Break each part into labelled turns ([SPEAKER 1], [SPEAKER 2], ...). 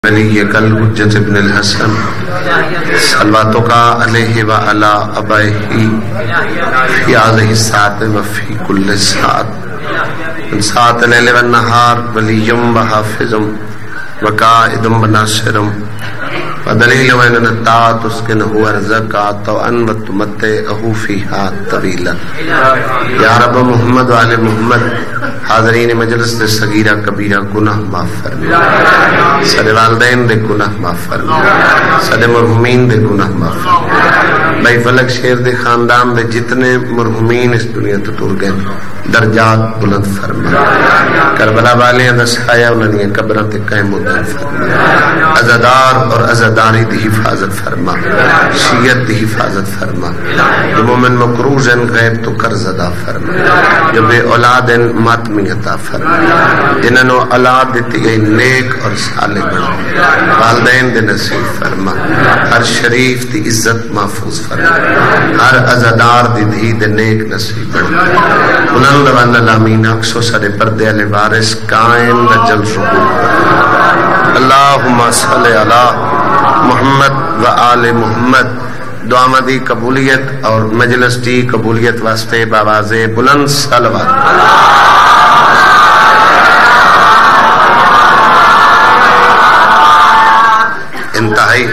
[SPEAKER 1] نبيك الحجة ابن الحسن صلواتك عليه وعلى آبائه في هذه الساعة وفي كل ساعة من ساعة الليل والنهار ولي وحافظ وقائد وناصر ودليل وإن الطاعة تسكنه أرزقا طوعا وتمتعه فيها طويلا. یا رب محمد وآل محمد حاضرین مجلس دے صغیرہ کبیرہ گناہ معاف فرما، سارے والدین دے گناہ معاف فرما، سارے مرحومین دے گناہ معاف فرما. بھائی فلک شیر دے خاندان دے جتنے مرحومین اس دنیا تو ٹر گئے درجات بلند فرما. کربلا والے دا سایہ انہاں دی قبراں تے قائم و دائم فرما. عزادار اور عزاداری دی حفاظت فرما، شیعت دی حفاظت فرما. جو مومن مقروض ہیں غیب تو قرض ادا فرما، جو بے اولاد ہیں ماتمی عطا فرما، جنہاں نو اولاد دیتی گئی نیک اور صالح بنا، والدین دے نصیب فرما. ہر شریف دی عزت محفوظ فرما، ہر عزادار دی دھی دے نیک نصیب بنا. بلند والا لامین اکسو سارے پردے علی وارث قائم نجل رکوع. اللہم صلی علی محمد و آل محمد. دعا دی قبولیت اور مجلس دی قبولیت واسطے باواز بلند صلوات. انتہائی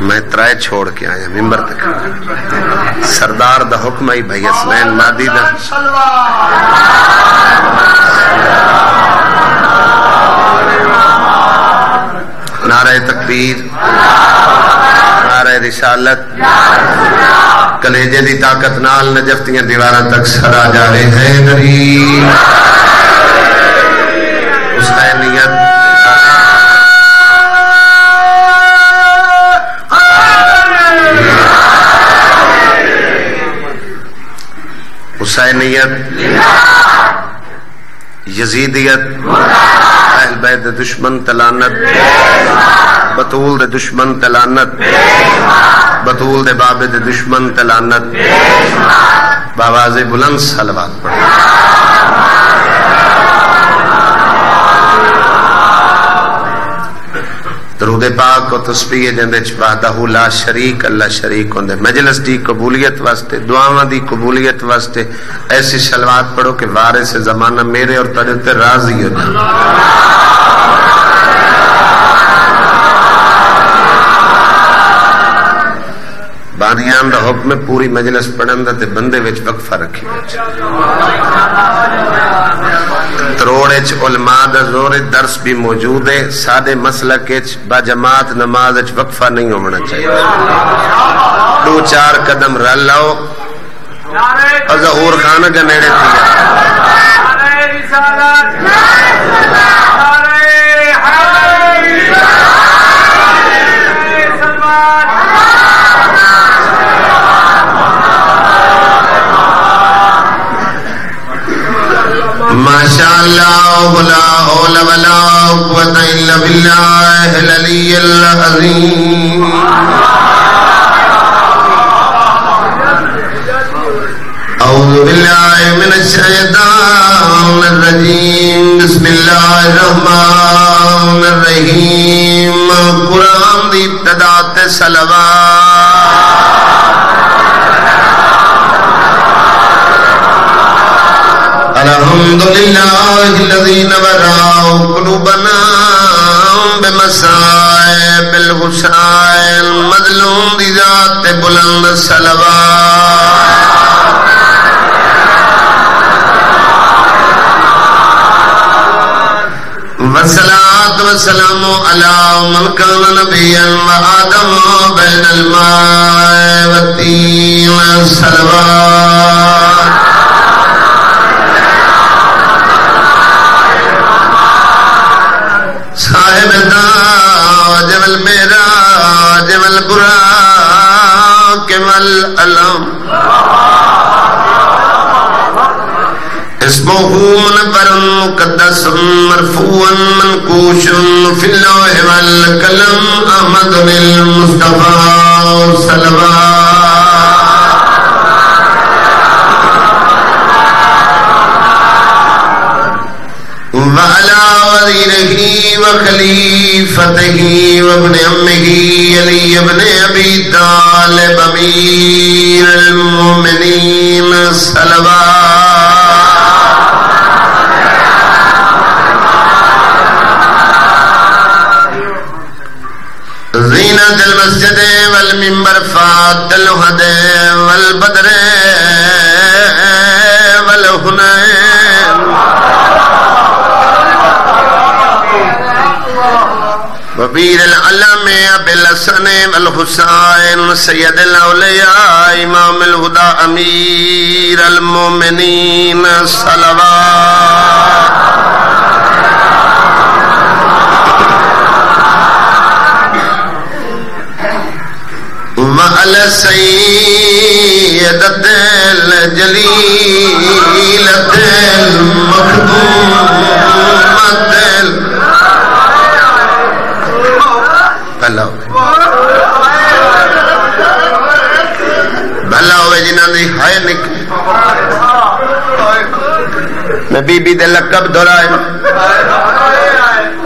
[SPEAKER 1] میں ترائے چھوڑ کے آیا ممبر تک. سردار دا حکم ہے بھائی اسلین نادی دا نعرہ تکبیر، نعرہ رسالت، کلیجے دی طاقت نال نجفتیاں دیواراں تک سرا جا رہے ہیں غریب حسینیت. حسینیت، یزیدیت، اہل بیت دشمن تلانت، بطول دے دشمن تلانت، بطول دے باب دے دشمن تلانت. باواز بلند صلوات پڑھ. درود پاک و تسبیح جندے وحدہ لا شریک اللہ شریک ہوندے. مجلس دی قبولیت واسطے، دعاواں دی قبولیت واسطے ایسی صلوات پڑھو کہ وارث زمانہ میرے اور تیرے تے راضی ہو جائے. بانیان دا حکم پوری مجلس پڑھن دا تے بندے وچ وقفہ رکھی وچ. تروڑ اچ علماء دا زور درس بھی موجود ہے. سادے مسلک اچ با جماعت نماز اچ وقفہ نہیں ہونا چاہیے. 2-4 قدم رل لاؤ اور ظہور خانہ کے نیڑے تھی. ماشاءاللہ ولا حول ولا قوة الا باللہ العلی العظیم. اعوذ باللہ من الشیطان الرجیم. بسم اللہ الرحمن الرحیم. قرآن دی ابتدا تے صلوات. الحمدللہ الذی نور قلوبنا بمصائب الحسین. مظلوم دی ذات بلند صلوات. والصلاة والسلام علی من کان نبیا وآدم بین الماء والطین. صلوات. صاحب دا جمل میرا جمل برا کمل علم. اسمه منبر مقدس مرفوع منقوش في اللوح والقلم. احمد المصطفى صلوات. وخليفته وابن عمه علي بن أبي طالب أمير المؤمنين صلوات زینت المسجد والمنبر فات الهد والبدر والحنین وبیر العلم ابی الحسن والحسین سید الاولیاء امام الہدی امیر المؤمنین صلوات وعلى سيدة الجليلة المخدومة بھلا ہوئے جنہاں دی ہائے نکلے میں بی بی دے لقب دورائے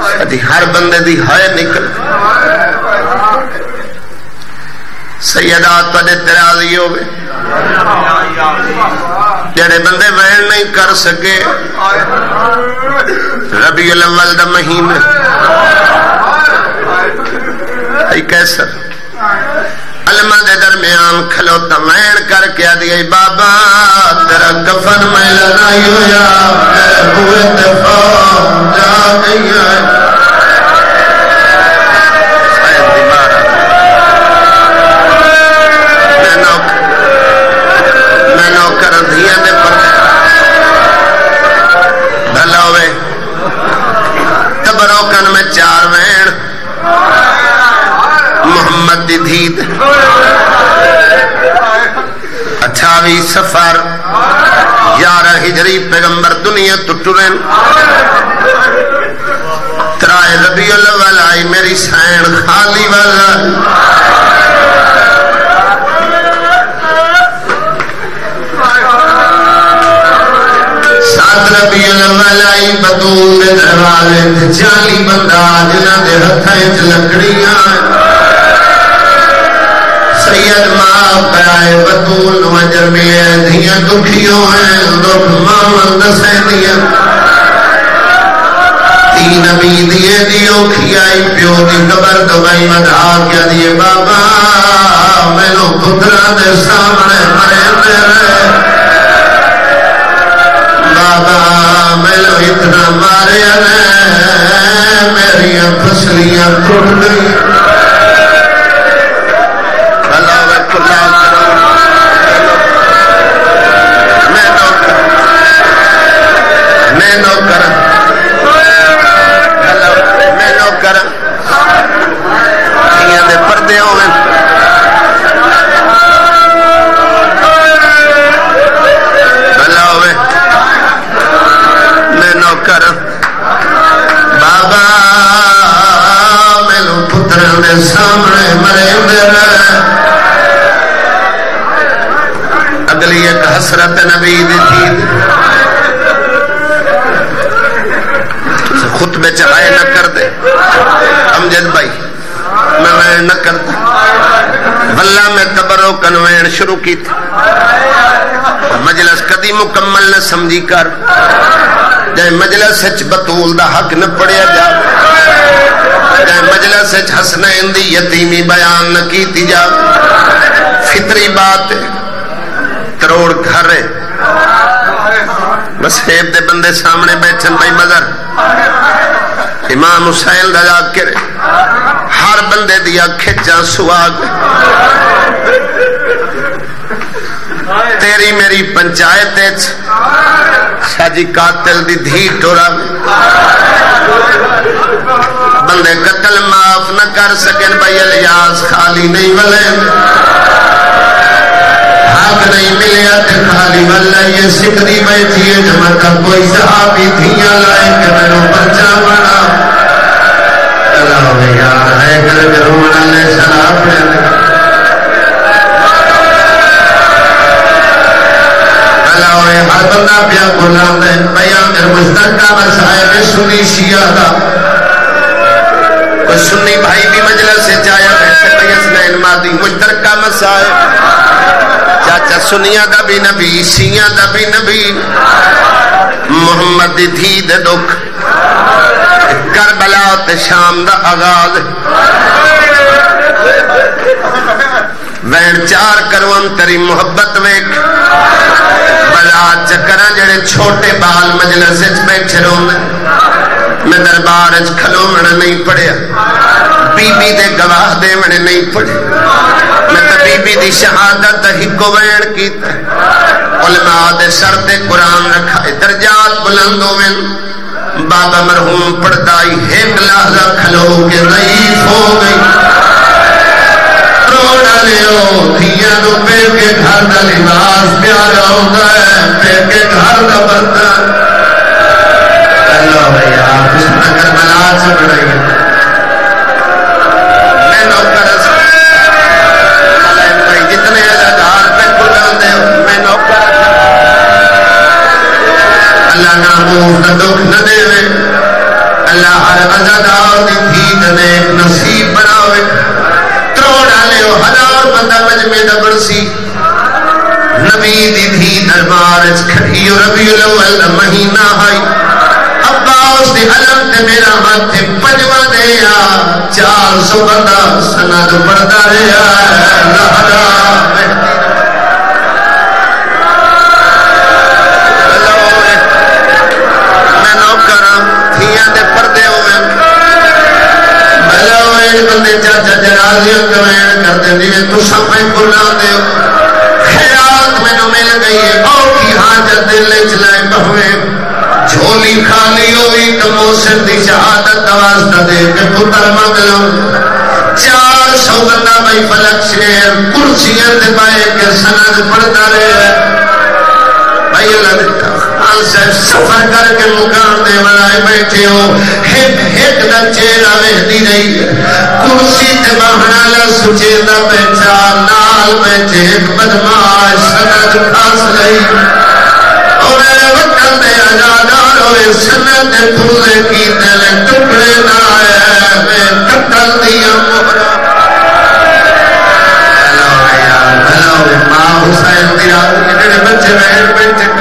[SPEAKER 1] ساتھی ہر بندے دی ہائے نکلے سیدات پڑے تراضی ہوئے جڑے بندے وین نہیں کر سکے ربیع الاول دا مہینہ ای کیسر علماء دے درمیان کھلوتا وین کر کے آدھی بابا تیرا کفن میں لڑائی ہویا ہوئے اتفاق جا گئی ہے تبروکن میں 4 وین محمد دی دھید 28 سفر 11 ہجری پیغمبر دنیا تو ٹرین 3 ربیع الاول آئی میری سین خالی والا 7 ربیع الاول آئی بطول دے دروازے 40 بندہ جنہاں دے ہتھیں چ لکڑیاں سید ماں پائے بطول نو اجر ملے دھیاں دکھیوں ہیں دکھ مامن دسیں دیاں 3 نبی دیے دیو کھیائی پیو دی قبر دبائی مدھا کیا دیے بابا میں نو پترہ دے سامنے مرے میرے بابا میں لو اتنا مارے میری فصلیاں ٹوٹ گئی اللہ وکلا میں نوکر دھیاں دے پردے ہوئے بابا میلو پتر دے سامنے مرے میرے اگلی ایک حسرت نبی دی تھی خطبے چڑھائے نہ کر دے امجد بھائی میں وین نہ کرتا واللہ میں تبروکن وین شروع کی تھی مجلس کدی مکمل نہ سمجھی کر جائے مجلس سچ بطول دا حق نہ پڑیا جا جائے مجلس سچ حسنین دی یتیمی بیان نہ کیتی جا فطری بات ہے کروڑ گھر ہے بس حیب دے بندے سامنے بیٹھن بھائی مگر امام حسین دا جا کرے ہر بندے دیا کھچا سواگ تیری میری پنچایت شاجی قاتل دی دھی ٹورا بندے قتل معاف نہ کر سکن بھائی الیاس خالی نہیں ولے حق نہیں ملیا تے خالی واللہ یہ سکری بیٹھی ہے جمع کا کوئی صحابی دھیاں لائے کہ میں نو بچہ بنا اللہ یار ہے کر کرون علیہ السلام ہر بندہ پیا بولا میں بیان مشترکہ مسائل سنی شیعہ دا سنی بھائی بھی مجلس سے چایا بیٹھے بیسنین مادی مشترکہ مسائل چاچا سنیاں دا بھی نبی شیعہ دا بھی نبی محمد دی دھی دے دکھ کربلا تے شام دا آغاز وین چار کروان تری محبت ویک بلا چکرہ جڑے چھوٹے بال مجلس اچ بیٹھے رونے میں دربار اچ کھلو منے نہیں پڑیا بی بی دے گواہ دے منے نہیں پڑے میں تا بی بی دی شہادت ہکو وین کیتا علماء دے سر دے قرآن رکھا درجات بلندوں میں بابا مرحوم پڑھدائی ایک لحظہ کھلو کے ضعیف ہو گئی روڑا لیو دھیاں نو پیر کے گھر دا لباس پیارا ہوگا ہے پیر کے گھر دا برتن اللہ بھائی آپ اس میں کربلا سے بڑھائی میں نوکر ملائم بھائی جتنے ہزار پہ کھلان دے میں نوکر اللہ ناموز دا دکھ نہ دے اللہ ہر عزادار دی دھی دے نصیب بناوے تروڑا لیو ہزار بندہ مجمع دا برسی نبی دی دھی دربار اچ کھڑی ربیع الاول دا مہینہ آئی عباس دی علم تے میرا ہاتھ تے پجوا دیا 400 بندہ سند پڑھتا رہا لہرا میں نوکراں تھیاں دے پردے ہوئے بلوئے بندے چاچا جنازیاں کوئین کر دے دیئے تو سمیں کھلا دے خیرات میں نو مل گئی ہے اور کی حاجت دل لے چلائے بہوے جھولی خالی ہوئی تو موسر دی شہادت دوازدہ دے کہ پتر مغلم 400 بندہ بھائی فلک شیر کرسیت پائے کہ سند پڑھتا رہے بھائی اللہ دیتا خان صاحب سفر کر کے مقام دے بنائے بیٹھے ہو ایک دا چہرہ مہدی رہی ہے کرسی تے بہنالا سچے دا پہچان نال بیٹھے ایک بدماش سند خاص رہی اور وطن دے آزادار ہوئے سند پھولے کی دلے ٹکڑے نہ آئے میں قتل دیا مہرہ اللہ ماں حسین دی رات کے جڑے بچے بہن بیٹھے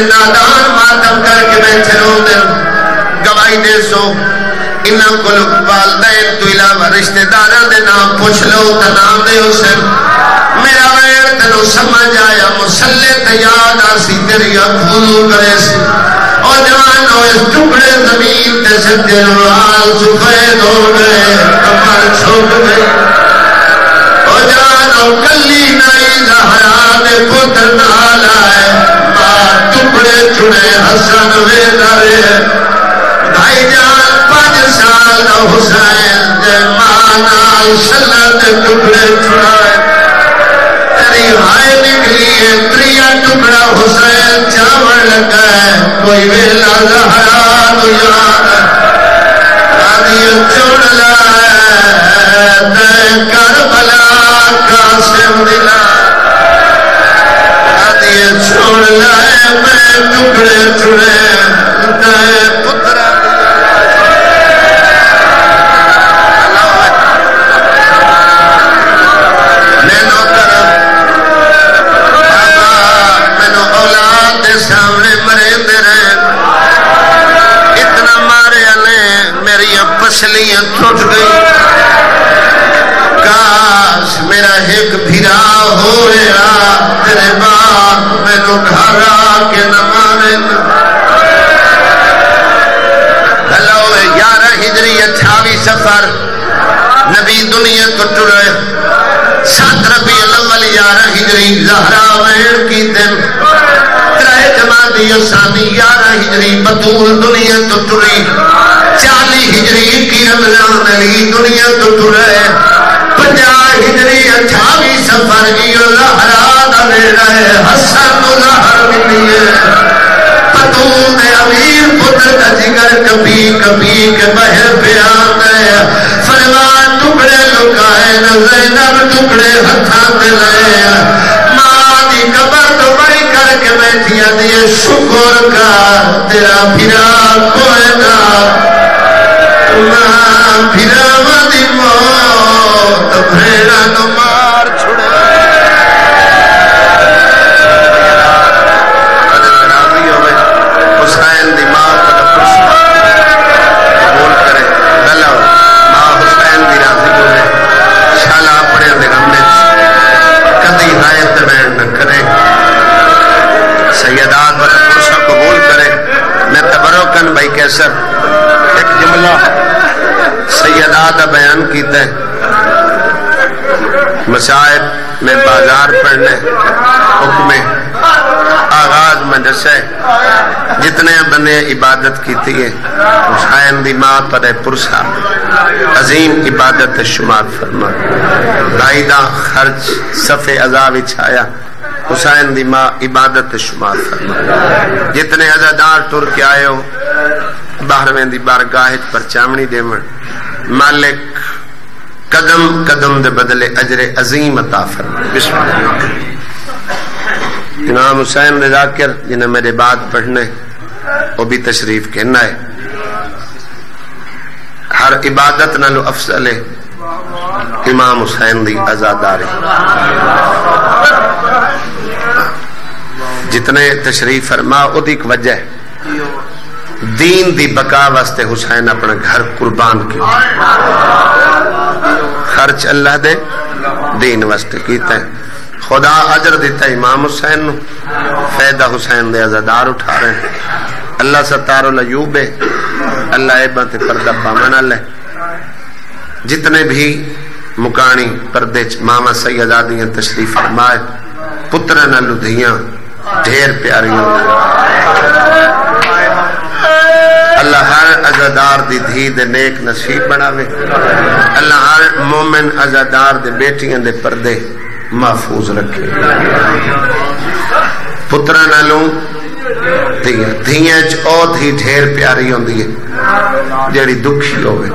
[SPEAKER 1] نادان ماتم کر کے بیٹھے رو دل گواہی دے سو انہاں کو والدین تو علاوہ رشتہ داران دے نام پوچھ لو تا نام دے حسین میرا ویر تنو سمجھ آیا مسلح تیاد آسی تیری اکھولو کرے سی اور جوانو اس ٹکڑے زمین تے سکتے نوال سفید ہو گئے کمر چھوٹ گئے اور جوانو کلی نائی زہرا دے پتر نال آئے ٹکڑے چھڑے حسن ویدارے بھائی جان 5 سال دا حسین دے مانا سلط ٹکڑے چھڑائے تیری ہائے نکلی ہے تریا ٹکڑا حسین چاور لگا ہے کوئی ویلا زہرا نو یاد آدھی چھوڑ لائے تے کربلا قاسم دلا چھوڑ لائے میں ٹکڑے چھڑے دائے پترہ میں نو کرم بابا میں نو اولاد دے سامنے مرے دے رہے اتنا مارے نے میری پسلیاں ٹوٹ گئی کاش میرا ایک بھیرا ہو رہا تیرے باپ میں نو گھر آکے نہ مانے ہلو 11 ہجری 28 سفر نبی دنیا تو ٹرے 7 ربیع الاول 11 ہجری زہرا وین کی دن 3 جمادی ثانی 11 ہجری بطول دنیا تو ٹری 40 ہجری کی رمضان علی دنیا تو ٹرے 50 ہجری 28 سفر ایو زہرا دے رہے حسن ظہر ملیے پتول دے امیر پتر کا جگر کبھی کبھی کے بہر پیان ہے فرمان ٹکڑے لکائے نہ زینب ٹکڑے ہتھاں تے لے ماں دی قبر تو بڑی کر کے بیٹھی آدھی شکر کر تیرا پھرا کوئی نہ ماں پھرا دی موت بھیڑا نو مار چھڑے حسین دی ماں کا قبول کرے بلو ماں حسین دی راضی ہوئے شالا اپنے دے غمنے کدی غائب بین نہ کرے سیدات والا پرسہ قبول کرے میں تبرکن بھائی کیسر ایک جملہ سیدات بیان کیتا ہے مسائب میں بازار پڑھنے حکم آغاز میں دسے جتنے بندے عبادت کیتی ہے حسین دی ماں پر پرسا عظیم عبادت شمار فرما دائدہ خرچ صفِ عذاب چھایا حسین دی ماں عبادت شمار فرما جتنے عزادار ٹر کے آئے ہو باہرویں دی بارگاہ پر چامنی دیمن مالک قدم قدم دے بدلے اجر عظیم عطا فرما بسم اللہ امام حسین نے ذاکر جنہیں میرے بعد پڑھنے وہ بھی تشریف کہنا ہے ہر عبادت نالو افضل ہے امام حسین دی عزادار جتنے تشریف فرما وہ دی ایک وجہ ہے دین دی بقا واسطے حسین اپنا گھر قربان کیا خرچ اللہ دے دین واسطے کیتا ہے خدا اجر دیتا ہے امام حسین نو فیدہ حسین دے عزادار اٹھا رہے ہیں اللہ ستار العیوب ہے اللہ عیبت پردہ پامنہ لے جتنے بھی مکانی پردے ماما سیدادیاں تشریف فرمائے پترہ نہ لدھیاں ڈھیر پیاریوں اللہ ہر عزادار دی دھی دے نیک نصیب بناوے اللہ ہر مومن عزادار دے بیٹیاں دے پردے محفوظ رکھے پترہ نالوں دھیاں او دھی ڈھیر پیاری ہوندی ہے جیڑی دکھی ہوئے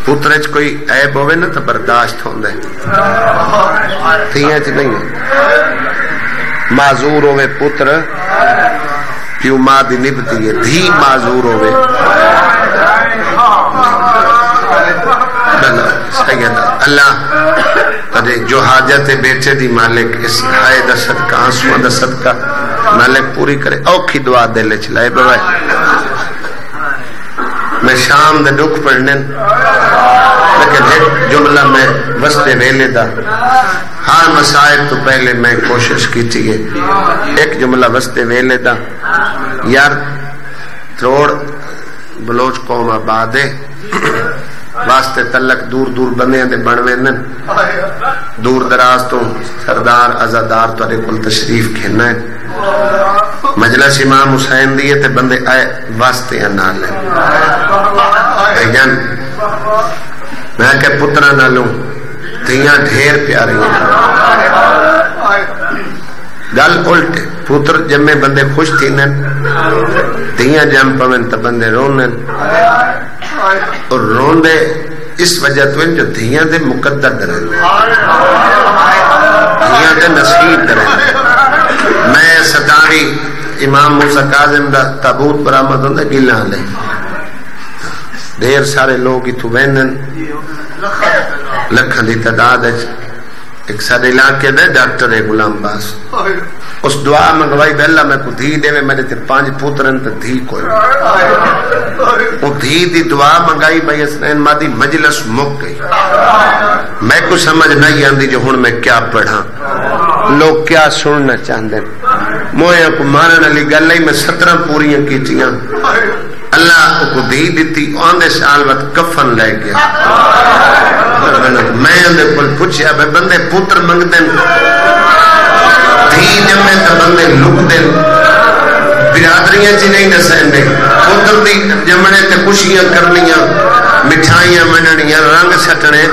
[SPEAKER 1] پترے چ کوئی عیب ہوئے نا تو برداشت ہوندے دھیاں چ نہیں معذور ہوئے پتر پیو ماں دی نبتی ہے دھی معذور ہوئے اللہ جو حاجت بیٹے دی مالک اس ہائے دا صدقہ آنسوہ دا صدقہ مالک پوری کرے اوکھی دعا دلے چلائے بوائے میں شام دے دکھ پڑھنے لیکن ایک جملہ میں وستے ویلے دا ہر مسائل تو پہلے میں کوشش کی تھی ایک جملہ وستے ویلے دا یار تروڑ بلوچ قوم آباد ہے واسطے تلک دور دور بندے دے بنوینن دور دراز تو سردار عزادار تو کل تشریف کھینا ہے مجلس امام حسین دیئے تے بندے آئے واسطے انال ہے میں کہ پترہ نہ لوں دھیاں ڈھیر پیاری ہیں گل الٹے پتر جمع بندے خوش تھی نن دھیاں جم پوین تا بندے رونن اور رون دے اس وجہ تو ان جو دھیاں دے مقدر درن دھیاں دے نصیب درن میں صداری امام موسیٰ کاظم دا تابوت پر آمد ہوندے گلان لے دیر سارے لوگ ہی تو بینن لکھن دی تعداد ہے ایک سارے علاقے دے ڈاکٹر ہے غلام باس اس دعا منگوائی بے اللہ میں کو دھی دے میرے تے 5 پوترن تے دھی کوئی وہ دھی دی دعا منگائی بھائی اسنین مادی مجلس مک گئی میں کو سمجھ نہیں آندی جو ہن میں کیا پڑھا لوگ کیا سننا چاہتے مویا کو مارن علی گلے میں 17 پوریاں کیتیاں اللہ کو دھی دیتی آندے سال وقت کفن لے گیا میں اندے کل پوچھیا بے بندے پوتر منگ دیں دھی جمیں تا بندے لک دیں برادریاں چی نہیں نسائیں دیں پوتر دی جمنے تے خوشیاں کرنیاں مٹھائیاں منڈنیاں رنگ سٹنے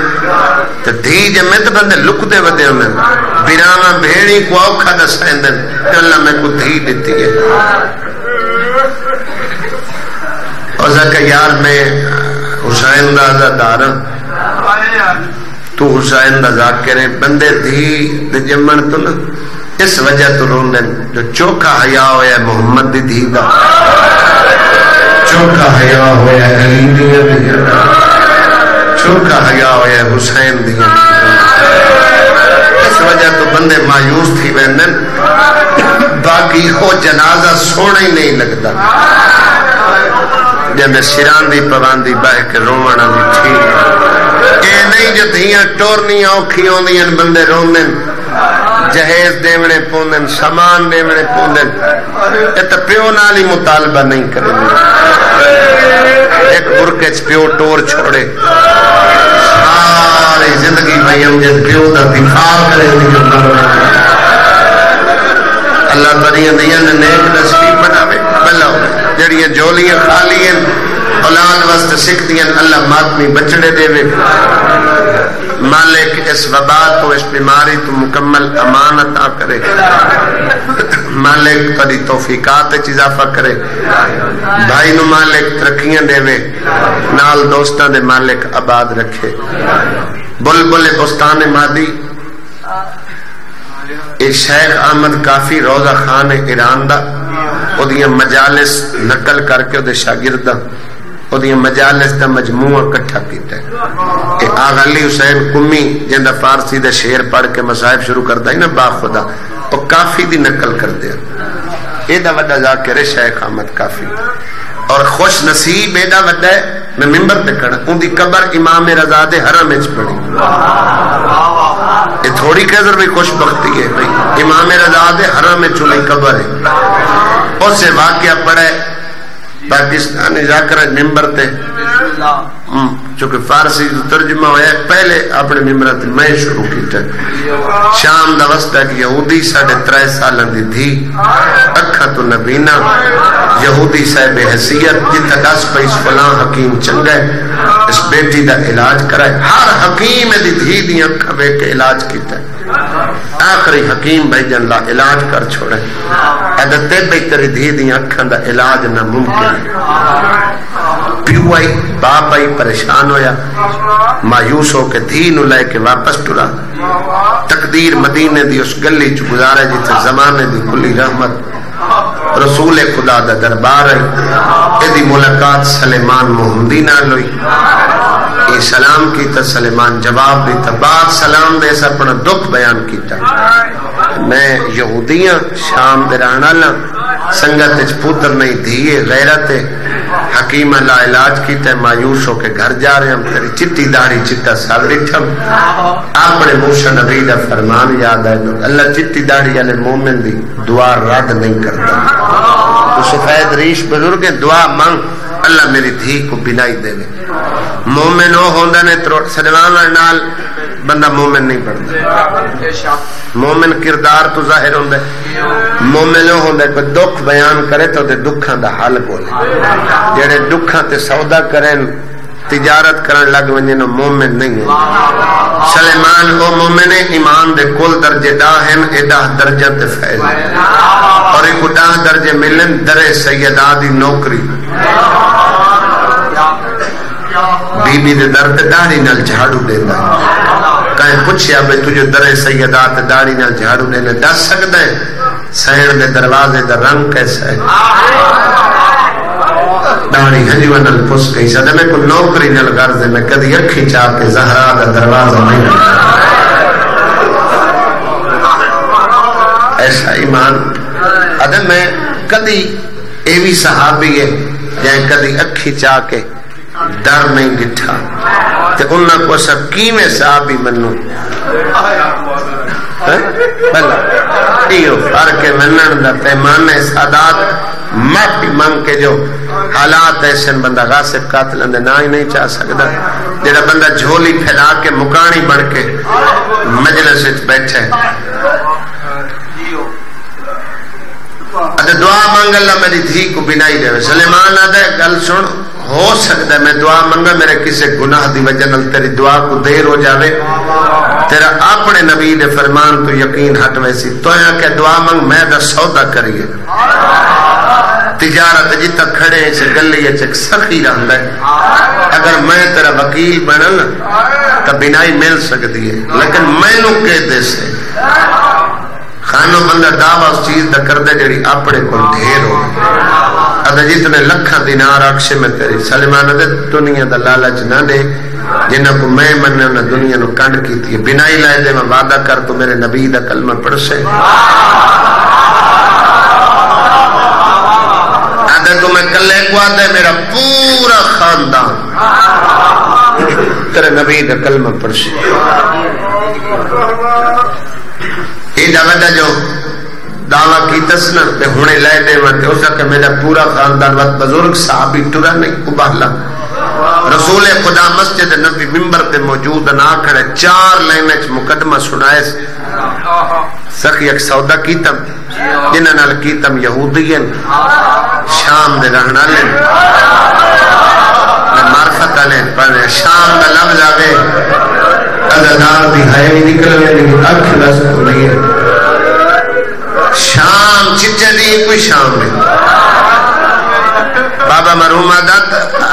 [SPEAKER 1] تو دھی جمے تو بندے لکتے ودے ہونے بیراما بھیڑی کو اوکھا دسائندن کہ اللہ میں کو دھی دیتی ہے اور کہ یار میں حسین دا عزادار تو حسین دا ذاکر بندے دھی دے جمن تو نا اس وجہ تو روندن جو چوکا حیا ہویا محمد دی دھی دا چوکا حیا ہویا علی دی چوکا حیا ہویا حسین دی اس وجہ تو بندے مایوس تھی ویندن باقی ہو جنازہ سونا ہی نہیں لگتا جب سران دی پواندی بہ کے رونا دی ٹھیک اے نہیں جو دھیاں ٹورنیاں اوکھی ہوندیاں بندے روندن جہیز دیونے پوندن سامان دیونے پوندن اے تو پیو نالی مطالبہ نہیں کریں ایک برکے پیو ٹور چھوڑے ساری زندگی میں ہم جس پیو دا دفاع کریں اللہ تعالیٰ دیاں نے نیک نصیب بناوے بلاو جڑیاں جولیاں خالی ہیں اولاد واسطے سکھ دیاں اللہ ماتمی بچڑے دے وے مالک اس وبا تو اس بیماری تو مکمل امانت آ کرے مالک تری توفیقات اضافہ کرے بھائی نو مالک ترقیاں دے وے نال دوستاں دے مالک آباد رکھے بلبل بستان مادی ایک شیخ احمد کافی روزہ خان ایران دا او دیاں مجالس نقل کر کے او دے شاگردہ او دیاں مجالس دا مجموعہ کٹھا کیتا ہے آغا علی حسین کمی جندہ فارسی دے شعر پڑھ کے مصاحب شروع کرتا ہے نا با خدا او کافی دی نقل کر دیا اے دا وڈا ذاکر شیخ احمد کافی اور خوش نصیب اے دا وڈا ہے میں ممبر پہ کھڑا ان دی قبر امام رضا دے حرم وچ پڑی یہ تھوڑی قدر بھی خوش بختی ہے بھئی امام رضا دے حرم وچ چلی قبر ہے اس سے واقعہ پڑھے پاکستانی ذاکر ممبر تے چونکہ فارسی ترجمہ ہویا ہے پہلے اپنے ممبر تے میں شروع کیتا شام دا وقت ہے کہ یہودی 3.5 سالن دی تھی اکھا تو نبینا یہودی صاحب حیثیت جتا 10 پیس فلاں حکیم چنگے اس بیٹی دا علاج کرائے ہر حکیم دی دھی دی اکھا بے کے علاج کیتا ہے آخری حکیم بھائی جن لا علاج کر چھوڑے عدتے بہتری دھی دی اکھا دا علاج نہ ممکن ہے پیو آئی باپ آئی پریشان ہویا مایوس ہو کے دھی نو لے کے واپس ٹرا تقدیر مدینے دی اس گلی چ گزارے جیتے زمانے دی کلی رحمت رسول خدا دا دربار ہے ایدی ملاقات سلیمان محمدی نال ہوئی یہ سلام کیتا سلیمان جواب دیتا بعد سلام دے سا اپنا دکھ بیان کیتا میں یہودیاں شام دے رہنا لا سنگت اچ پوتر نہیں دیئے غیرت حکیم اللہ علاج کیتا ہے مایوس ہو کے گھر جا رہے ہم تیری چٹی داڑھی چٹا سال ریٹھم اپنے موشا نبی دا فرمان یاد ہے اللہ چٹی داڑھی یعنی مومن دی دعا رد نہیں کرتا تو سفید ریش بزرگ دعا مانگ اللہ میری دھی کو بنائی دے لے مومن ہو ہوندہ نے سلمان نال بندہ مومن نہیں پڑھتا مومن کردار تو ظاہر ہوندہ مومن ہو ہوندہ کوئی دکھ بیان کرے تو دے دکھاں دا حل بولے جڑے دکھاں تے سودا کریں تجارت کرن لگ ونجن مومن نہیں ہے سلیمان او مومن ایمان دے کل درجے داہن ایدہ درجہ تے فیض اور ایک داہ درجے ملن در سیدہ دی نوکری بی بی دے در تے داڑھی نال جھاڑو دیتا ہے کہیں پوچھیا بے تجھے در سیدہ تے داڑھی نال جھاڑو دینے دس سکتا ہے سہر دے دروازے دا رنگ کیسا ہے داڑھی ہنجوہ نل پس گئی سدے میں کو نوکری نل غرضے میں کدی اکھی چاہ کے زہرا دا دروازہ نہیں ایسا ایمان ادھے میں کدی ایوی صحابی ہے جائیں کدی اکھی چاہ کے در نہیں گٹھا تے انہاں کو سب کیویں صحابی منو بھلا ایو فرق منن دا پیمانے سادات معافی مانگ کے جو حالات ایسے بندہ غاصب قاتل اندے نہ ہی نہیں چاہ سکتا جڑا بندہ جھولی پھیلا کے مکانی بڑھ کے مجلس وچ بیٹھے ادھے دعا مانگ اللہ میری دھی کو بنائی دے سلیمان آدھے گل سن ہو سکتا ہے میں دعا منگا میرے کسی گناہ دی وجہ نال تیری دعا کو دیر ہو جاوے، تیرا اپنے نبی دے فرمان تو یقین ہٹ ویسی تو کہ دعا منگ میں دا سودا کریے تجارت جتا کھڑے سے گلی چک سخی رہندا ہے، اگر میں تیرا وکیل بنا تو بنائی مل سکتی ہے، لیکن میں نو کہ دے سے خانو بندہ دعویٰ اس چیز دا کر دے جڑی اپنے کو ڈھیر ہو اگر جتنے لکھا دینار اکشے میں تیری سلیمان دے دنیا دا لالچ نہ دے جنہ کو میں مننے انہیں دنیا نو کنڈ کی تھی بنائی لائے دے میں وعدہ کر تو میرے نبی دا کلمہ پڑھ سے آدھے تو میں کلے کو آدھے میرا پورا خاندان تیرے نبی دا کلمہ پڑھ سے یہ دعویٰ جو دعویٰ کی تسنا تے ہونے لائے دے وقت ہو سکے میرا پورا خاندان وقت بزرگ صحابی ٹرا نہیں ابالا رسول خدا مسجد نبی ممبر پہ موجود نہ کھڑے 4 لائنیں مقدمہ سنائے سخی ایک سودا کیتم جنہ نال کیتم یہودین شام دے رہنا لیں معرفت لیں پڑھنے شام دا لفظ آگے ازادار دی ہائے بھی نکل گئے لیکن اکھ لس تو نہیں ہے شام چچے دی کوئی شام نہیں بابا مرحوم آدھا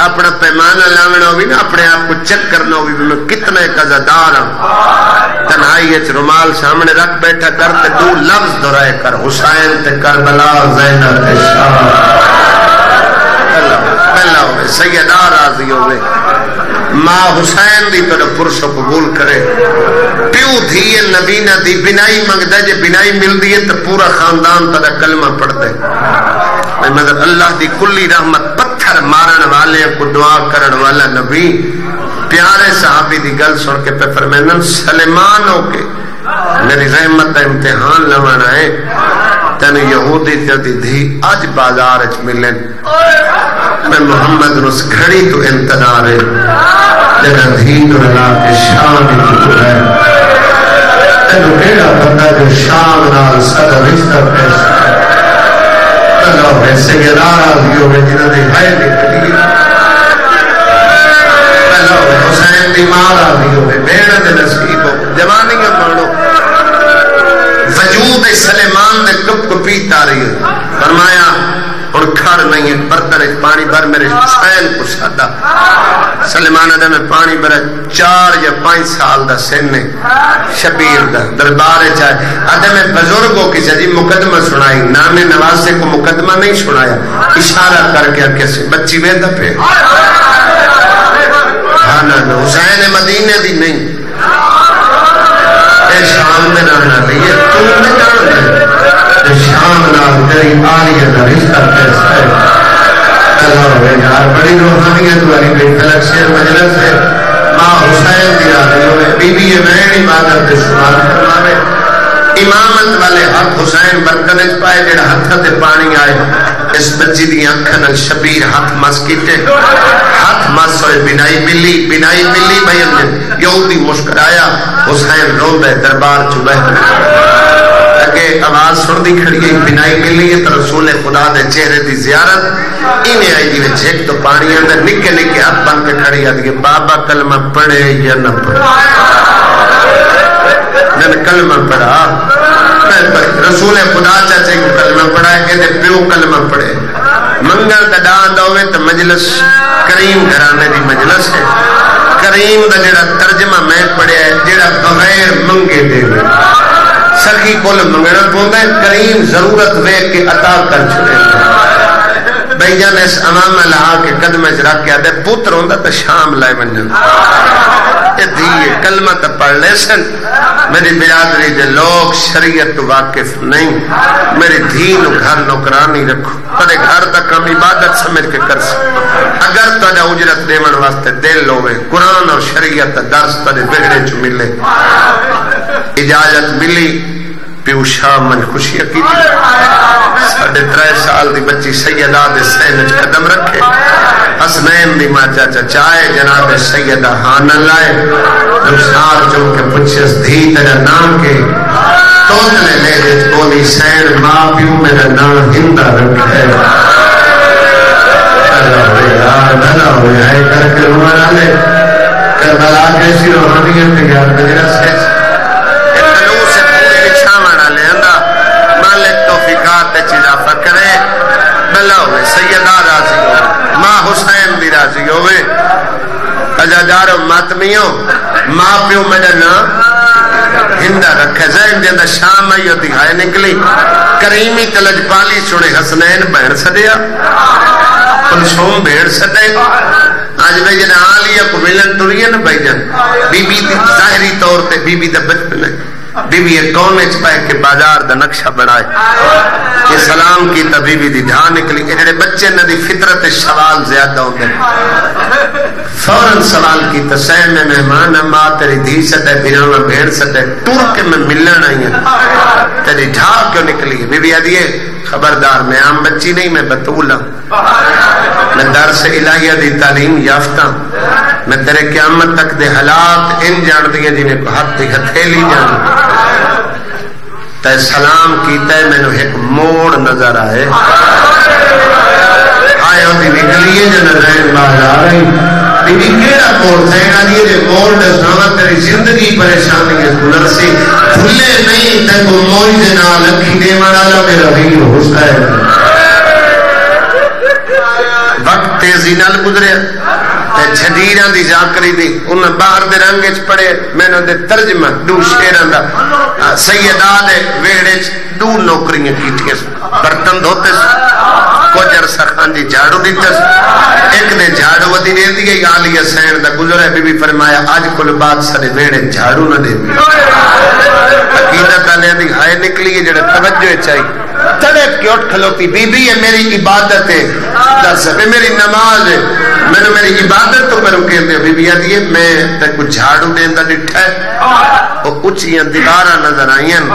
[SPEAKER 1] اپنا پیمانہ لاؤنا ہوئی نا اپنے آپ کو چیک کرنا ہوئی میں کتنا ایک ازادار ہوں تنہائی اچھ رومال سامنے رکھ بیٹھا کرتے 2 لفظ دورائے کر حسین تے کربلا زینب تے شام پہلا ہوئے سیدہ راضی ہوئے ماں حسین دی پر پرس قبول کرے پیو دھیے نبینہ دی بنائی منگ دے جے بنائی مل دیئے تو پورا خاندان تدہ کلمہ پڑھ دے مگر اللہ دی کلی رحمت پتھر مارن والے کو دعا کرن والا نبی پیارے صحابی دی گل سن کے پہ فرمینن سلیمان ہو کے میری رحمت امتحان لوانا ہے تین یہودی تیدی دھی آج بازار اچ ملن میں محمد رس گھڑی تو انتظار ہے لیکن دھین اللہ کے شام کی ہے تینو کیڑا بندہ جو شام نال صدا رشتہ پیسا ہے اللہ ویسے یہ راضی ہوئے جنہوں نے ہائے نکلی اللہ حسین دی ماں راضی ہوئے بیڑا دے نصیب ہو جوانیاں مانو وجود سلیمان دے کپ کو پیتا رہی ہے فرمایا اور کھڑ نہیں ہے برتن پانی بھر میرے حسین کو سادا سلیمان دے میں پانی بھر 4 یا 5 سال دا سن شبیر دا دربار چاہے ادھے میں بزرگوں کی جدی مقدمہ سنائی نانے نواسے کو مقدمہ نہیں سنایا اشارہ کر کے کیسے بچی ویدہ پہ ہاں نا حسین مدینہ دی نہیں اے شام میں رہنا نہیں ہے تم نے جانا ہے شام نال تیری آلیہ دا رشتہ کیسا ہے اللہ ہوئے یار بڑی روحانیت والی بے فلک شیر مجلس ہے ماں حسین دی راضی ہوئے بی بی وین عبادت دے شمار کرواوے امامت والے حق حسین برکت پائے جڑا ہتھ تے پانی آئے اس بچی دی آنکھن شبیر ہاتھ مس کیتے ہاتھ مس ہوئے بنائی ملی بھائی یہودی مسکرایا حسین روندے دربار چوبہ اگے آواز سن دی کھڑی گئی بنائی ملی ہے تو رسول خدا دے چہرے دی زیارت انہیں آئی دی میں جھیک تو پانی اندر نکے نکے ہاتھ بن کے کھڑی آدھی بابا کلمہ پڑھے یا نہ پڑھے میں نے کلمہ پڑھا رسول خدا چاچے کو کلمہ پڑھا ہے کہ پیو کلمہ پڑھے منگل دا ڈان دوے تو مجلس کریم گھرانے دی مجلس ہے کریم دا جڑا ترجمہ میں پڑھے ہے جڑا بغیر منگے دے سخی کل منگنا پوندا ہے کریم ضرورت وے کے عطا کر چھڑے بھائی جان اس امام لہا کے قدمہ رکھ کے آدھے پوتر ہوندا تو شام لائے منجن اے دیئے کلمہ تا پڑھ لے سن میری برادری دے لوگ شریعت واقف نہیں میری دین و گھر نوکرانی رکھو تڑے گھر تا کم عبادت سمجھ کے کر سکتے اگر تڑے اجرت دیون واسطے دل لوے قرآن اور شریعت درس تڑے بگڑے چو ملے اجازت ملی پیو شام من خوشی عقیدی 3.5 سال دی بچی سیدہ دے سینج قدم رکھے حسنین دی ماں چاچا چاہے جناب سیدہ ہانا لائے رخسار جو کے پچھس دھی تیرا نام کے توتلے لے دیت بولی سین ماں پیو میرا نام ہندہ رکھے اللہ بنا ہوئے ہے کر کے رونا لے کربلا کیسی روحانیت نگار مجلس ہے خلوص سے پوری چھاونا لے اندہ مالک توفیقات چیزا فکرے بلا ہوئے سیدہ راضی ہوئے ماں حسین بھی راضی ہوئے اجادارو ماتمیوں ماں پیو مجھنا ہندہ رکھے زین جندہ شام آئی ہوتی ہائے نکلی کریمی تلج پالی سنے حسنین بہن سدیا کلثوم بھیڑ سدے آج بھائی جنہ آلیہ کو ملن توریہ نہ بھائی جن بی بی دی ظاہری طور تے بی بی دا بچپن ہے بی بی ایک کون چپائے کہ بازار دا نقشہ بڑھائے کہ سلام کی تا بی بی دی دھا نکلی ایڈے بچے نہ دی فطرت سوال زیادہ ہوتے فوراً سوال کی تا سین میں مہمان ماں تیری دھی سٹے بیناما بھیڑ سٹے ٹور کے میں ملن آئی ہیں تیری دھا کیوں نکلی بی بی آدھیے خبردار میں عام بچی نہیں میں بطول ہوں میں درس الہیہ دی تعلیم یافتہ میں تیرے قیامت تک دے حالات ان جان دیئے جنہیں کو حد دی ہتھیلی جان تے سلام کیتا ہے میں نے ایک موڑ نظر آئے آئے ہوتی نکلیے جو نظرین باہر آ رہی لیکن کیڑا موڑ سینا دیئے جو موڑ دسانا تیری زندگی پریشانی ہے سنر سے کھلے نہیں تے کو موڑ دینا لکھی دے مرالا میرا بھی حسین وقت تیزی نال گزرے جھدیران دی جاکری دی انہاں باہر دے رنگج پڑے میں نے دے ترجمہ دو شیران دا سیدہ دے ویڑج دو نوکریاں کیٹیاں برتن دھوتے کوجر سخان دی جھاڑو دیتس ایک دے جھاڑو ودی دے دی گئی آلیہ سین دا گزرے بی بی فرمایا آج کل بات سارے ویڑے جھاڑو نہ دے دی عقیدت آلے دی ہائے نکلی جڑے توجہ چاہیے تڑپ کی اٹھ کھلوتی بی بی یہ میری عبادت ہے درس ہے میری نماز ہے میں نے میری عبادت تو کروں کہتے بی بی آدھی ہے میں تے کچھ جھاڑو دین دا ڈٹھا ہے وہ اچھیاں دیوارہ نظر آئیں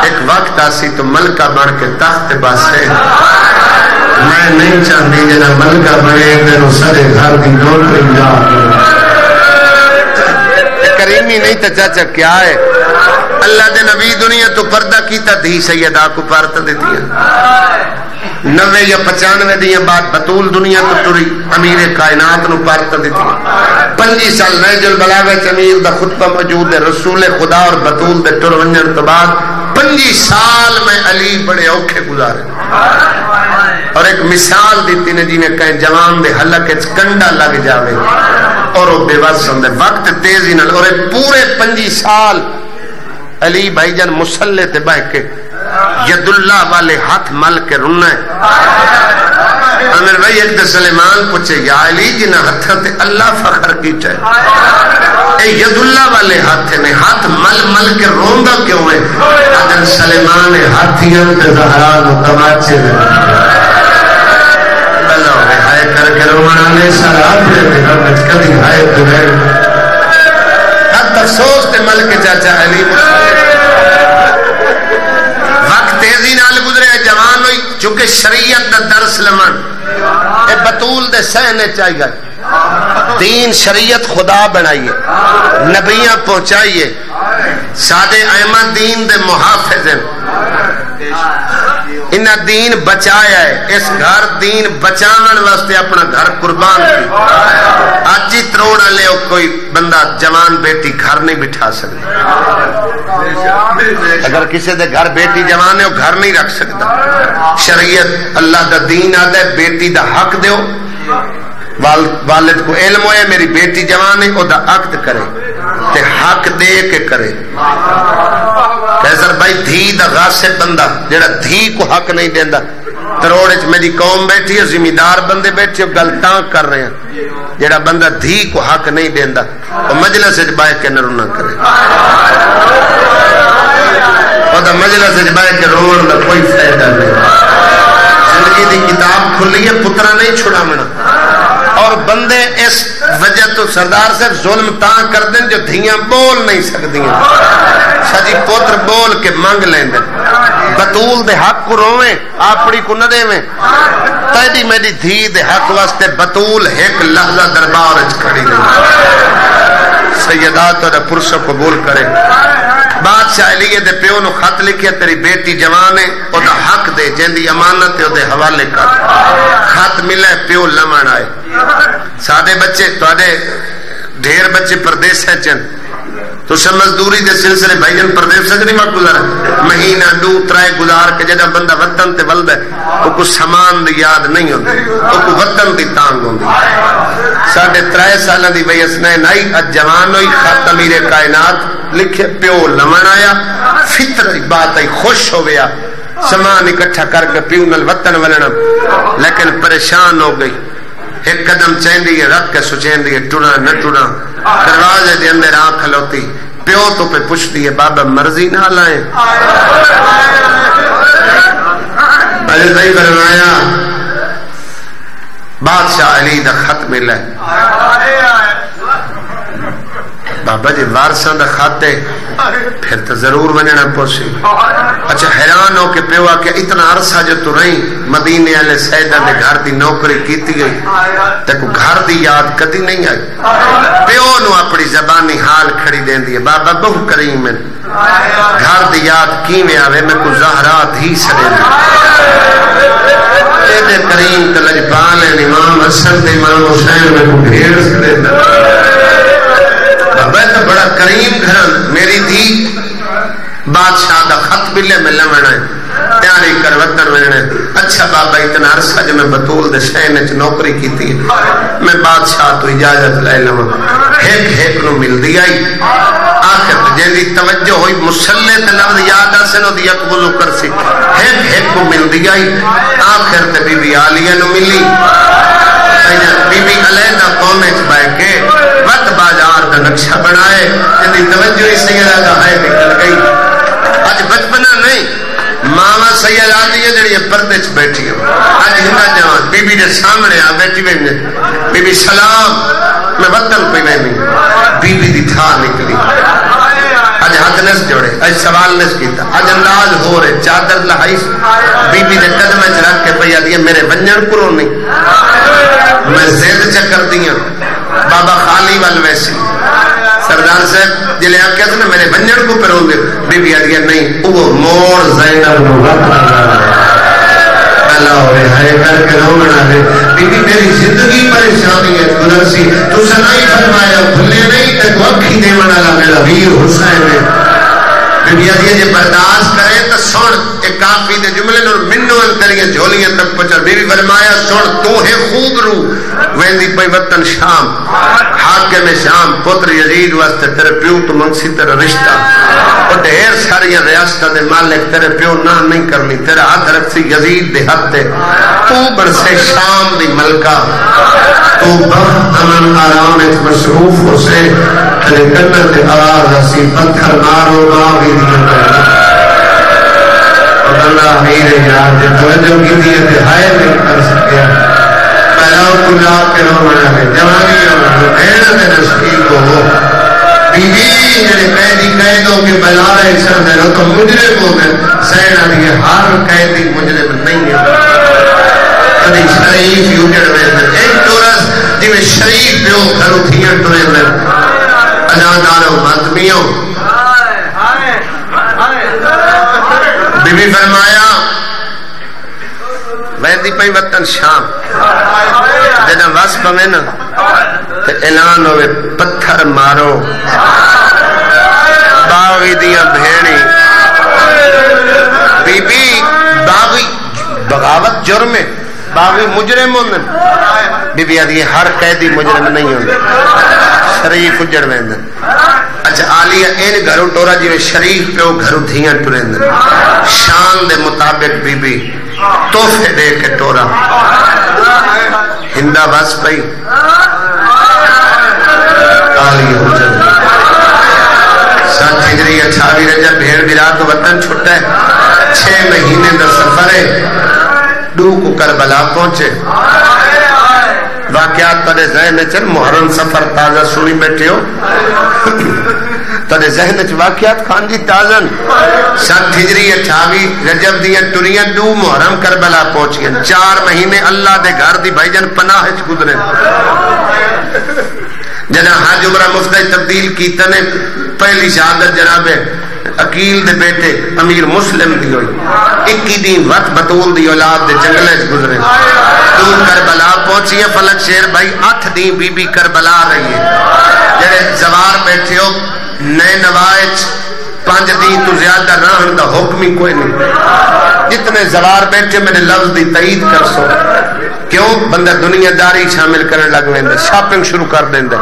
[SPEAKER 1] ایک وقت آسی تو ملکہ بڑھ کے تخت باسے میں نہیں چاہتی جنہ ملکہ بڑھے تیرو سرے گھر دی نوکری جا کریمی نہیں تا چاچا کیا ہے اللہ دے نبی دنیا تو پردہ کیتا دھی سیدہ کو پارتا دیتی ہے 90 یا 95 دیا بعد بطول دنیا تو ٹری امیر کائنات نو پارتا دیتی ہے 25 سال نہج البلاغت امیر دا خطبہ موجود ہے رسول خدا اور بطول دے ٹر ونجر تو بعد 25 سال میں علی بڑے اوکھے گزارے اور ایک مثال دیتی نے جنہیں کہیں جوان دے حلق کنڈا لگ جاوے اور وہ بے وقت سمدے وقت تیزی نل اور پورے 25 سال علی بھائی جان مسلح تے بہ کے ید اللہ والے ہاتھ مل کے رونا ہے امیر بھائی ایک دے سلیمان پوچھے یا علی جنہ ہتھا تے اللہ فخر کی چاہے اے ید اللہ والے ہاتھ نے ہاتھ مل مل کے روندہ کیوں ہے حضرت سلیمان ہاتھیاں تے زہران و تماچے دے اللہ ہوئے ہائے کر کے رونا لے سلام دے دے رمج کبھی ہائے تو ہے حد افسوس تے مل کے چاچا علی وقت تیزی نال گزرے جوان ہوئی چونکہ شریعت دا درس لمن اے بطول دے سہنے چاہیے دین شریعت خدا بنائیے نبیاں پہنچائیے سادے احمد دین دے محافظ ہیں انہا دین بچایا ہے اس گھر دین بچاون واسطے اپنا گھر قربان کی آج ہی تروڑا لے کوئی بندہ جوان بیٹی گھر نہیں بٹھا سکتا اگر کسی دے گھر بیٹی جوان ہے وہ گھر نہیں رکھ سکتا شریعت اللہ دا دین آدھا ہے بیٹی دا حق دیو والد کو علم ہوئے میری بیٹی جوان ہے وہ دا عقد کرے تے حق دے کے کرے کہہ بھائی دھی دا غاصب بندہ جڑا دھی کو حق نہیں دیندہ تروڑے میری قوم بیٹھی ہے زمیندار بندے بیٹھے گل تاں کر رہے ہیں جڑا بندہ دھی کو حق نہیں دیندہ وہ مجلس بائے کے نرو نہ کرے وہ مجلس بائے کے روڑ دا کوئی فائدہ نہیں زندگی دی کتاب کھلی ہے پترہ نہیں چھڑا منا اور بندے اس وجہ تو سردار صاحب ظلم تاں کر دیں جو دھیاں بول نہیں سکتی ہیں سجی پوتر بول کے منگ لیں دیں بطول دے حق کو رویں آپڑی کو نہ دے میں تیدی میری دھی دے حق واسطے بطول ایک لحظہ دربار اچ کھڑی دیں سیدات اور پرسوں قبول کرے بادشاہ علی دے پیو نو خط لکھیا تیری بیٹی جوان ہے او دا حق دے جیندی امانت ہے او دے حوالے کر خط ملے پیو لمن آئے سادے بچے تواڈے ڈھیر بچے پردیس ہے چن تو مزدوری دے سلسلے بھائی جن پردیس سے نہیں وقت گزارا مہینہ دو ترائے گزار کے جڑا بندہ وطن تے ولد ہے او کو سامان دی یاد نہیں ہوندی او کو وطن دی تانگ ہوندی 3.5 سالاں دی وئی اسنین آئی اج جوان ہوئی خط امیر کائنات لکھے پیو لمن آیا فطری بات آئی خوش ہو گیا سامان اکٹھا کر کے پیو نال وطن ولنا لیکن پریشان ہو گئی ایک قدم چیندی ہے رکھ کے سچیندی ہے ٹرا نہ ٹرا دروازے دے اندر آنکھ کھلوتی پیو تو پہ پوچھتی ہے بابا مرضی نہ لائیں بھائی بھائی فرمایا بادشاہ علی دا خط ملا بابا جی وارثاں دا خط ہے پھر تو ضرور بننا پوسی اچھا حیران ہو کہ پیو کہ اتنا عرصہ جو تو رہی مدینے والے سیدہ دے گھر دی نوکری کیتی گئی تے کو گھر دی یاد کدی نہیں آئی پیو نو اپنی زبانی حال کھڑی دین دی بابا بہو کریم ہے گھر دی یاد کیویں آوے میں کو زہرا دھی سڑے دے کریم تے لجپال ہے امام حسن تے امام حسین میں کو ڈھیر سڑے بابا تو بڑا کریم گھر میری تھی بادشاہ دا خط ملے میں لمن ہے تیاری کر وطن ملنے اچھا بابا اتنا عرصہ جو میں بطول دے شہن چ نوکری کی تھی میں بادشاہ تو اجازت لے لوں ایک نو مل دی آئی آخر جن دی توجہ ہوئی مسلح تے لفظ یاد آسن دی اقبلو کر سی ایک کو مل دی آئی آخر تے بی بی عالیہ نو ملی بی بی علیحدہ کونے چ بیٹھ کے وقت بازار کا نقشہ بنائے جن توجہ اس سیدہ کا ہے نکل گئی آج بچپنا نہیں ماما سید آتی ہے جڑی پردے چ بیٹھی ہے آج ہندا جوان بی بی دے سامنے آ بیٹھی ویندے بی بی سلام میں وطن پہ ویندی بی بی دی تھا نکلی آج ہاتھ نس جوڑے آج سوال نس کیتا آج انداز ہو رہے چادر لہائی بی بی دے قدم چ رکھ کے پئی آدی میرے ونجن کو نہیں میں زید چکر دیاں بابا خالی وال ویسی سردار صاحب جلے آکھیا تھا نا میرے ونجن کو پروں گے بی بی آدیا نہیں وہ موڑ زینب نو اللہ ہوئے ہائے کر کے رونا ہے بی بی میری زندگی پریشانی ہے گزر سی تو سنائی فرمایا بھلے نہیں تے تو اکھی دے والا میرا ویر حسین ہے بی بی آدیا جے برداشت کرے تو سن ایک کافی دے جملے نور منو انتریاں جھولیاں تک پچھر بی بی فرمایا سن تو ہے خوب رو ویندی پئی وطن شام حاکم شام پتر یزید واسطے تیرے پیو تو منگسی تیرا رشتہ اور ڈھیر ساری ریاستہ دے مالک تیرے پیو نہ نہیں کرنی تیرا ہاتھ رکھسی یزید دے ہاتھ دے تو برسے شام دی ملکہ تو بخت امن آرام ایک مصروف ہو سے تیرے کنر دے آواز ہسی پتھر مارو باغی دیا کرنا اور اللہ میرے یاد دے توجہ کی دیئے تے ہائے نہیں کر سکیا پہلاؤ کجا کے رونا ہے جوانی رونا بھیڑ دے نسکیل کو ہو بی بی جنہیں قیدی قیدوں کے بلارے چل دے تو مجرم ہو گئے سینہ دیئے ہر قیدی مجرم نہیں ہے کبھی شریف یوجڑ میں ایک دورس جی میں شریف پیو گھرو تھیاں ٹوئے میں اداداروں ماتمیوں بی بی فرمایا ویندی پئی وطن شام جدہ واسپا میں نا تے اعلان ہوئے پتھر مارو باغی دیاں بھیڑی بی بی باغی بغاوت جرم ہے باغی مجرم ہوندن بی بی آدھی ہر قیدی مجرم نہیں ہوندن شریف اجڑ ویندن اچھا آلیہ این گھروں ٹورا جی میں شریف پہ وہ گھروں تھیاں ٹورندن شان دے مطابق بی بی توفے دے کے ٹورا ہندہ باس پئی آلیہ اجڑ 7 ہجری 28 رجب بھیڑ برات وطن چھٹا ہے 6 مہینے دا سفر ہے دو کو کربلا پہنچے واقعات تڑے ذہن چل محرم سفر تازہ سنی بیٹھے ہو تڑے ذہن چ واقعات خان جی تازن 7 ہجری 28 رجب دیاں ٹریاں دو محرم کربلا پہنچ گئے 4 مہینے اللہ دے گھر دی بھائی جان پناہ چ گزرے جنہ حاج عمرہ مفتی تبدیل کی تنے پہلی شہادت جناب عقیل دے بیٹے امیر مسلم دی ہوئی 21 دن وقت بطول دی اولاد دے جنگلے سے گزرے دور کربلا پہنچی ہے فلک شیر بھائی 8 دن بی بی کربلا رہی ہے جڑے زوار بیٹھے ہو نئے نوائج 5 دن تو زیادہ رہن دا حکم ہی کوئی نہیں جتنے زوار بیٹھے میرے لفظ دی تائید کر سو کیوں بندہ دنیا داری شامل کرنے لگ ویندے شاپنگ شروع کر دیندے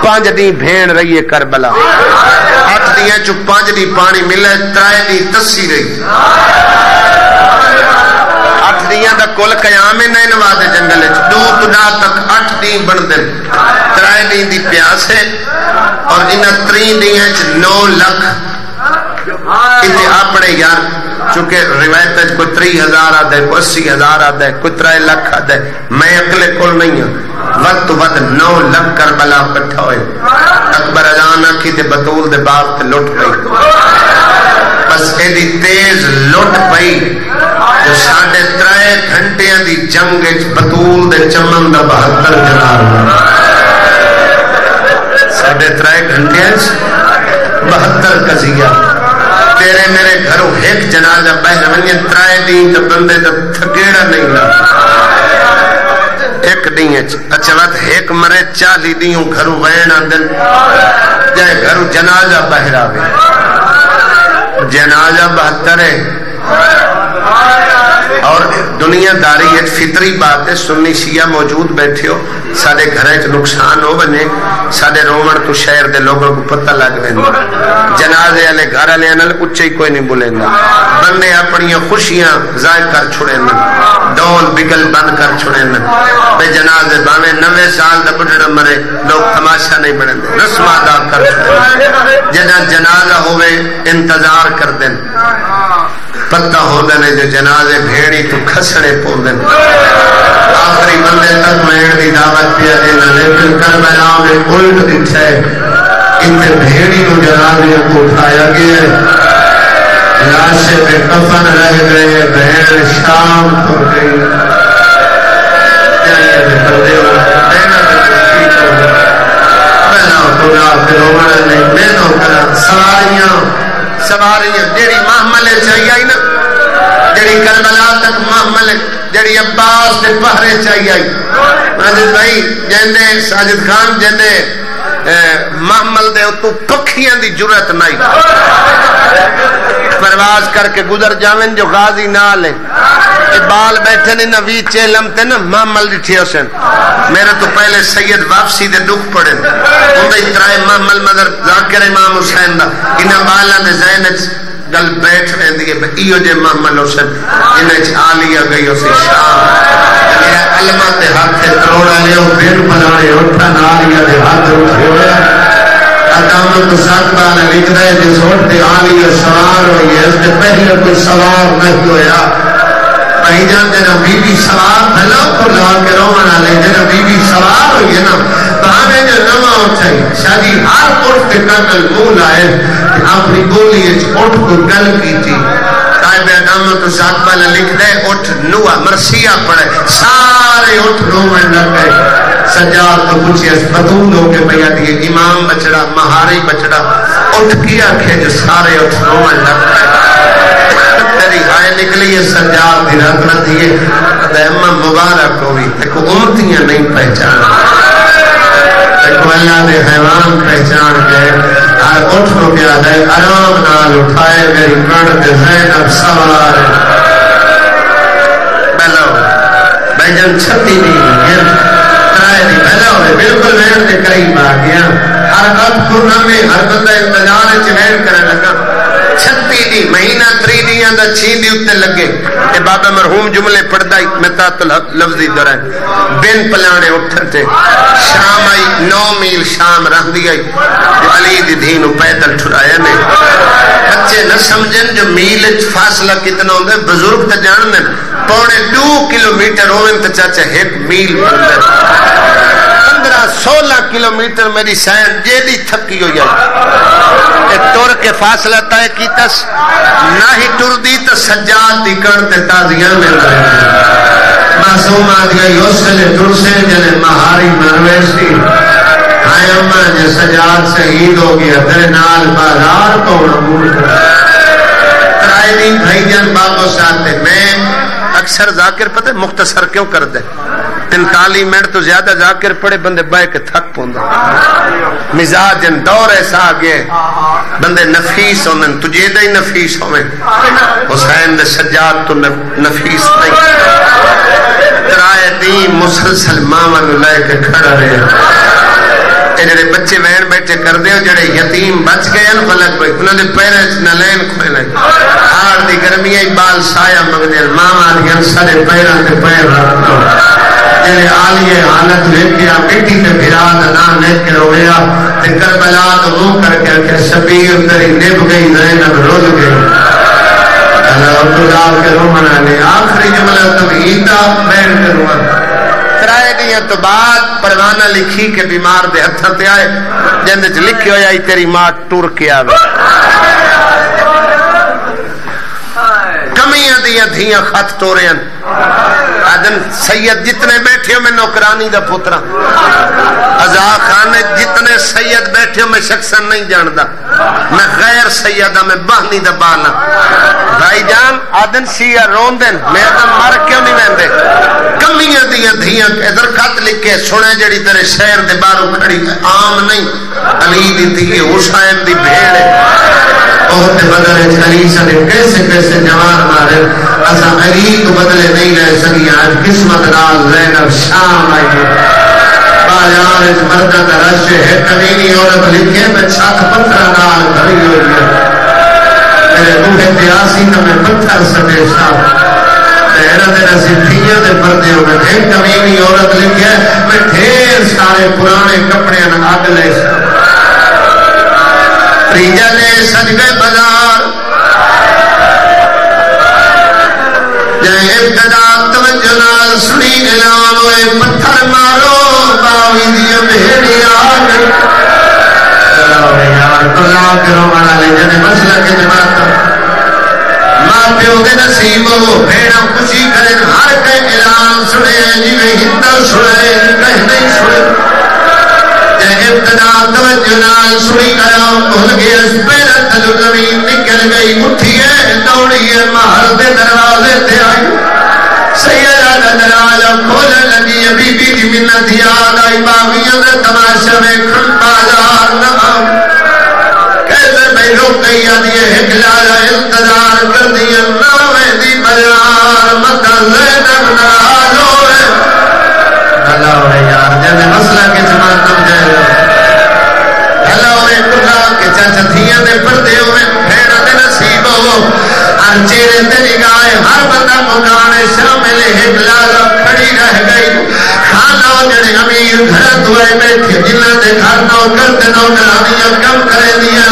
[SPEAKER 1] 5 دن بھین رہی ہے کربلا 8 دن چ 5 دن پانی ملے 3 دن تسی رہی 8 دن دا کل قیام ہے نئے نوا دے جنگل وچ دور تو نال تک 8 دن بن دے 3 دن دی پیاس ہے اور انہاں 3 دن چ 9 لاکھ انہیں اپنے یار چونکہ روایت ہے کوئی 30,000 آدھے کوئی 80,000 آدھے کوئی 3 لاکھ آدھے میں اکلے کول نہیں ہوں وقت ود 9 لاکھ کربلا کٹھا ہوئے اکبر اذان آکھی تے بطول دے باپ تے لٹ پئی بس ایڈی تیز لٹ پئی جو 3.5 گھنٹیاں دی جنگ وچ بطول دے چمن دا 72 جناب 3.5 گھنٹیاں 72 قضیہ تیرے میرے گھروں ایک جنازہ بہر ونجے 3 دن تے بندے دا تھگیڑا نہیں لگا ایک دن اچھا بات ایک مرے 40 دنوں گھروں وین آندن جائے گھروں جنازہ بہر آوے جنازہ 72 ہے اور دنیا داری ایک فطری بات ہے سنی شیعہ موجود بیٹھے ہو سارے گھریں نقصان ہو بنے سارے رومن تو شہر دے لوگوں کو پتہ لگ ویندے جنازے والے گھر والے نال اچے ہی کوئی نہیں بولیندا بندے اپنی خوشیاں ظاہر کر چھڑے ڈول بگل بند کر چھڑے بے جنازے باویں 90 سال دا بڈھڑا مرے لوگ تماشا نہیں بنندے رسم ادا کر چھڑے جنا جنازہ ہوئے انتظار کر دیں پتہ ہوندے نے جو جنازے بھیڑی تو کھسڑے پوندن آخری بندے تک مہر دی دعوت پیا دینا لیکن کربلا میں الٹ دکھتا ہے انتے بھیڑی کو جنازے کو اٹھایا گیا ہے لاشے پہ کفن رہ گئے بہن شام تو گئی جائے میں بندے ہو دینا میں تشکیل کرو پہلا خدا پھر عمر نے مینوں کرا سواریاں جیڑی محمل چاہیے آئی نا جیڑی کربلا تک محمل جیڑی عباس دے پہرے چاہیے آئی ماجد بھائی جیندے ساجد خان جیندے محمل دے تو پکھیاں دی جرت نہیں پرواز کر کے گزر جاویں جو غازی نہ لے بال بیٹھے نے نہ وی چیلم تے نہ محمل دی ٹھیو سن میرے تو پہلے سید واپسی دے دکھ پڑے ان دے اترائے محمل مدر ذاکر امام حسین دا انہاں بالا دے ذہن گل بیٹھ رہندی ہے ایو جے محمل حسین انہیں آلیا گئی اسی شام علمہ تے ہاتھ تے تروڑا لے بین بنانے اٹھا نالیا دے ہاتھ اٹھے ہوئے ادامت ساتھ بالا لکھ رہے جس اٹھتے آلیا سوار ہوئی ہے اس نے پہلے کوئی سوار نہیں ہویا بھائی جان جنہ بی بی سوار بھلا کو لا کے رومنا لے جنہ بی بی سوار ہوئی ہے نا تو ہمیں جو نمہ اٹھائی شادی ہر اٹھ کے قتل مول آئے اپنی گولی اٹھ کو گل کی تھی قائب ادامت ساتھ بالا لکھ رہے اٹھ نوہ مرسیہ پڑے سارے اٹھ رومن لگ گئے سجاد تو کچھ اس بدول ہو کے بھیا دیئے امام بچڑا مہاری بچڑا اٹھ کیا کہ جو سارے اٹھ رومن لگ گئے تیری ہائے نکلی ہے سجاد دی رکھنا دیئے دہمہ مبارک ہوئی دیکھو امتیاں نہیں پہچان دیکھو اللہ دے حیوان پہچان گئے اٹھ کو کیا دے آرام نال اٹھائے میری پرڑ دے زینب سوار بلو بیجن چھتی نہیں ترائے دی بلو ہے بالکل وین دے قریب آگیا ہر وقت کرنا میں ہر بندہ انتظار چہر کرنے لگا 36 دی مہینہ 3 دی اندہ 6 دی اتے لگے اے بابا مرحوم جملے پڑھدائی میں تات لفظی دورائیں بین پلانے اٹھتے شام آئی 9 میل شام رکھ دی آئی جو علی دی دھینو پیدل چھڑایا نے بچے نہ سمجھن جو میل فاصلہ کتنا ہوں دے بزرگ تا جان دیں 2.5 کلومیٹر ہوئن تا چاچا 1 میل بندر 15-16 کلومیٹر میری سائن جیدی تھکی ہو جائے ایک طور کے فاصلہ تائے کی تس نہ ہی ٹر دی تا سجاد دی کرتے تازیاں میں رہے معصوم آدھیا یوسلے ٹر سے جلے مہاری مرویسی آئے اممہ جے سجاد شہید ہو گیا در نال بازار کو قبول کر ترائے نہیں بھائی جان بابو صاحب میں اکثر ذاکر پتہ مختصر کیوں کر دے 45 منٹ تو زیادہ ذاکر پڑے بندے بہ کے تھک پوندا مزاج دور ایسا آگے بندے نفیس ہونے تجھے دا ہی نفیس ہونے حسین دے سجاد تو نفیس نہیں ترائے دین مسلسل ماما لے کے کھڑا رہے جڑے بچے وین بیٹھے کر دے جڑے یتیم بچ گئے ہیں فلک کوئی انہوں نے پیرے نہ لین کھوئے لیں ہار دی گرمی ہے بال سایہ مگدے ماما دی انسارے پیران تے پیر رکھتا جڑے آلیے حالت لے کے مٹی تے بھراد نام لے کے رویا تے کربلا تو منہ کر کے کہ شبیر تری نب گئی زینب رول گئی اللہ خدا کے رومنا نے آخری جملہ توحیدہ بیٹھ کے رومنا ترائے دیاں تو بعد پروانہ لکھی کہ بیمار دے ہتھاں تے آئے جندے لکھی ہویا ہی تیری ماں ٹور کے آوے کمیاں دیاں دھیاں خط ٹورے ہیں آدم سید جتنے بیٹھے ہو میں نوکرانی دا پترا ازا خانے جتنے سید بیٹھے ہو میں شخصا نہیں جاندہ میں غیر سیدہ میں بہنی دا بانا بھائی جان آدم شیعہ رون دن میں آدم مر کیوں نہیں ویندے کمیاں دیاں دھیاں ادھر خط لکھے سنے جڑی تیرے شہر دے بارو کھڑی عام نہیں علی دی تھی حسین دی بھیڑے بہت بدلے علی سے کیسے کیسے جوان مارے اسا علی کو بدلے نہیں لے سکی آج قسمت نال زینب شام آئی بازار اس مردہ کا رش ہے کمینی عورت لکھے میں چھت پتھر نال بھری ہوئی ہے میرے روح تیاسی کا میں پتھر سٹے شاہ حیرت نصیبیاں دے پردے ہو میں ایک کمینی عورت لکھے میں ڈھیر سارے پرانے کپڑے آگ لے ریجا نے سج گئے بازار جائے ابتدا توجہ نال سنی اعلان ہوئے پتھر مارو باوی دیا بہنی آگ یار تو لا کرو مانا لے جانے مسئلہ کے جماعت ماں پیو دے نصیب ہو بھیڑا خوشی کریں ہر کے اعلان سنے جیوے ہندر سنے کہیں نہیں سنے ابتدا توجہ نال سنی کلام بھول گیا اس پیرا تجو زمین نکل گئی اٹھیے دوڑیے محل دے دروازے تے آئی سیدہ کا دروازہ کھولے لگی بی بی کی منت یاد آئی باغیوں دے تماشا میں کھن بازار نہ کیسے میں روک گئی آدھی ہکلالا انتظار کر دیا ناوے دی بازار مدہ زینب ناراض ہوئے اللہ ہوئے یار جیسے مسئلہ کے جماعت تم جائے گا چاچا دھیاں دے پردے ہوئے بھیڑا دے نصیب ہو ہر چیرے تے نگاہ ہر بندہ مکانے شامل ایک لالا کھڑی رہ گئی کھانا جڑے امیر گھر دوئے بیٹھے جنہ دے گھر نوکر تے نوکرانیاں کم کرے دیا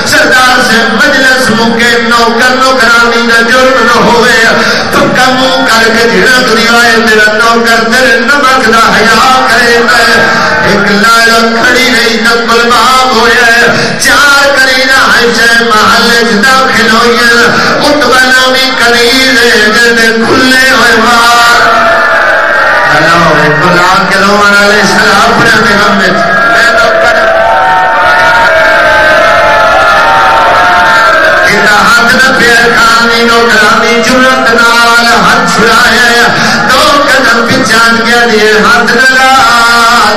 [SPEAKER 1] سردار سے مجلس مکے نوکرانی دا جرم نہ ہوئے تو کم کر کے جنہ دنیاوائے تیرا نوکر تیرے نمک دا حیاء کرے ایک لالا کھڑی رہی نقل باب ہوئے چار کرینا حیشہ محلے داخل ہوئی اتبنا بھی کنیز جیسے کھلے ہوئے بار اللہ ہوئے کلا کے روان علیہ السلام پر پیغام میں اتنا ہاتھ نہ پیر کھانی نوکرانی جرت نال ہاتھ چھڑائے دو قدم پچھان گیا دیے ہاتھ نہ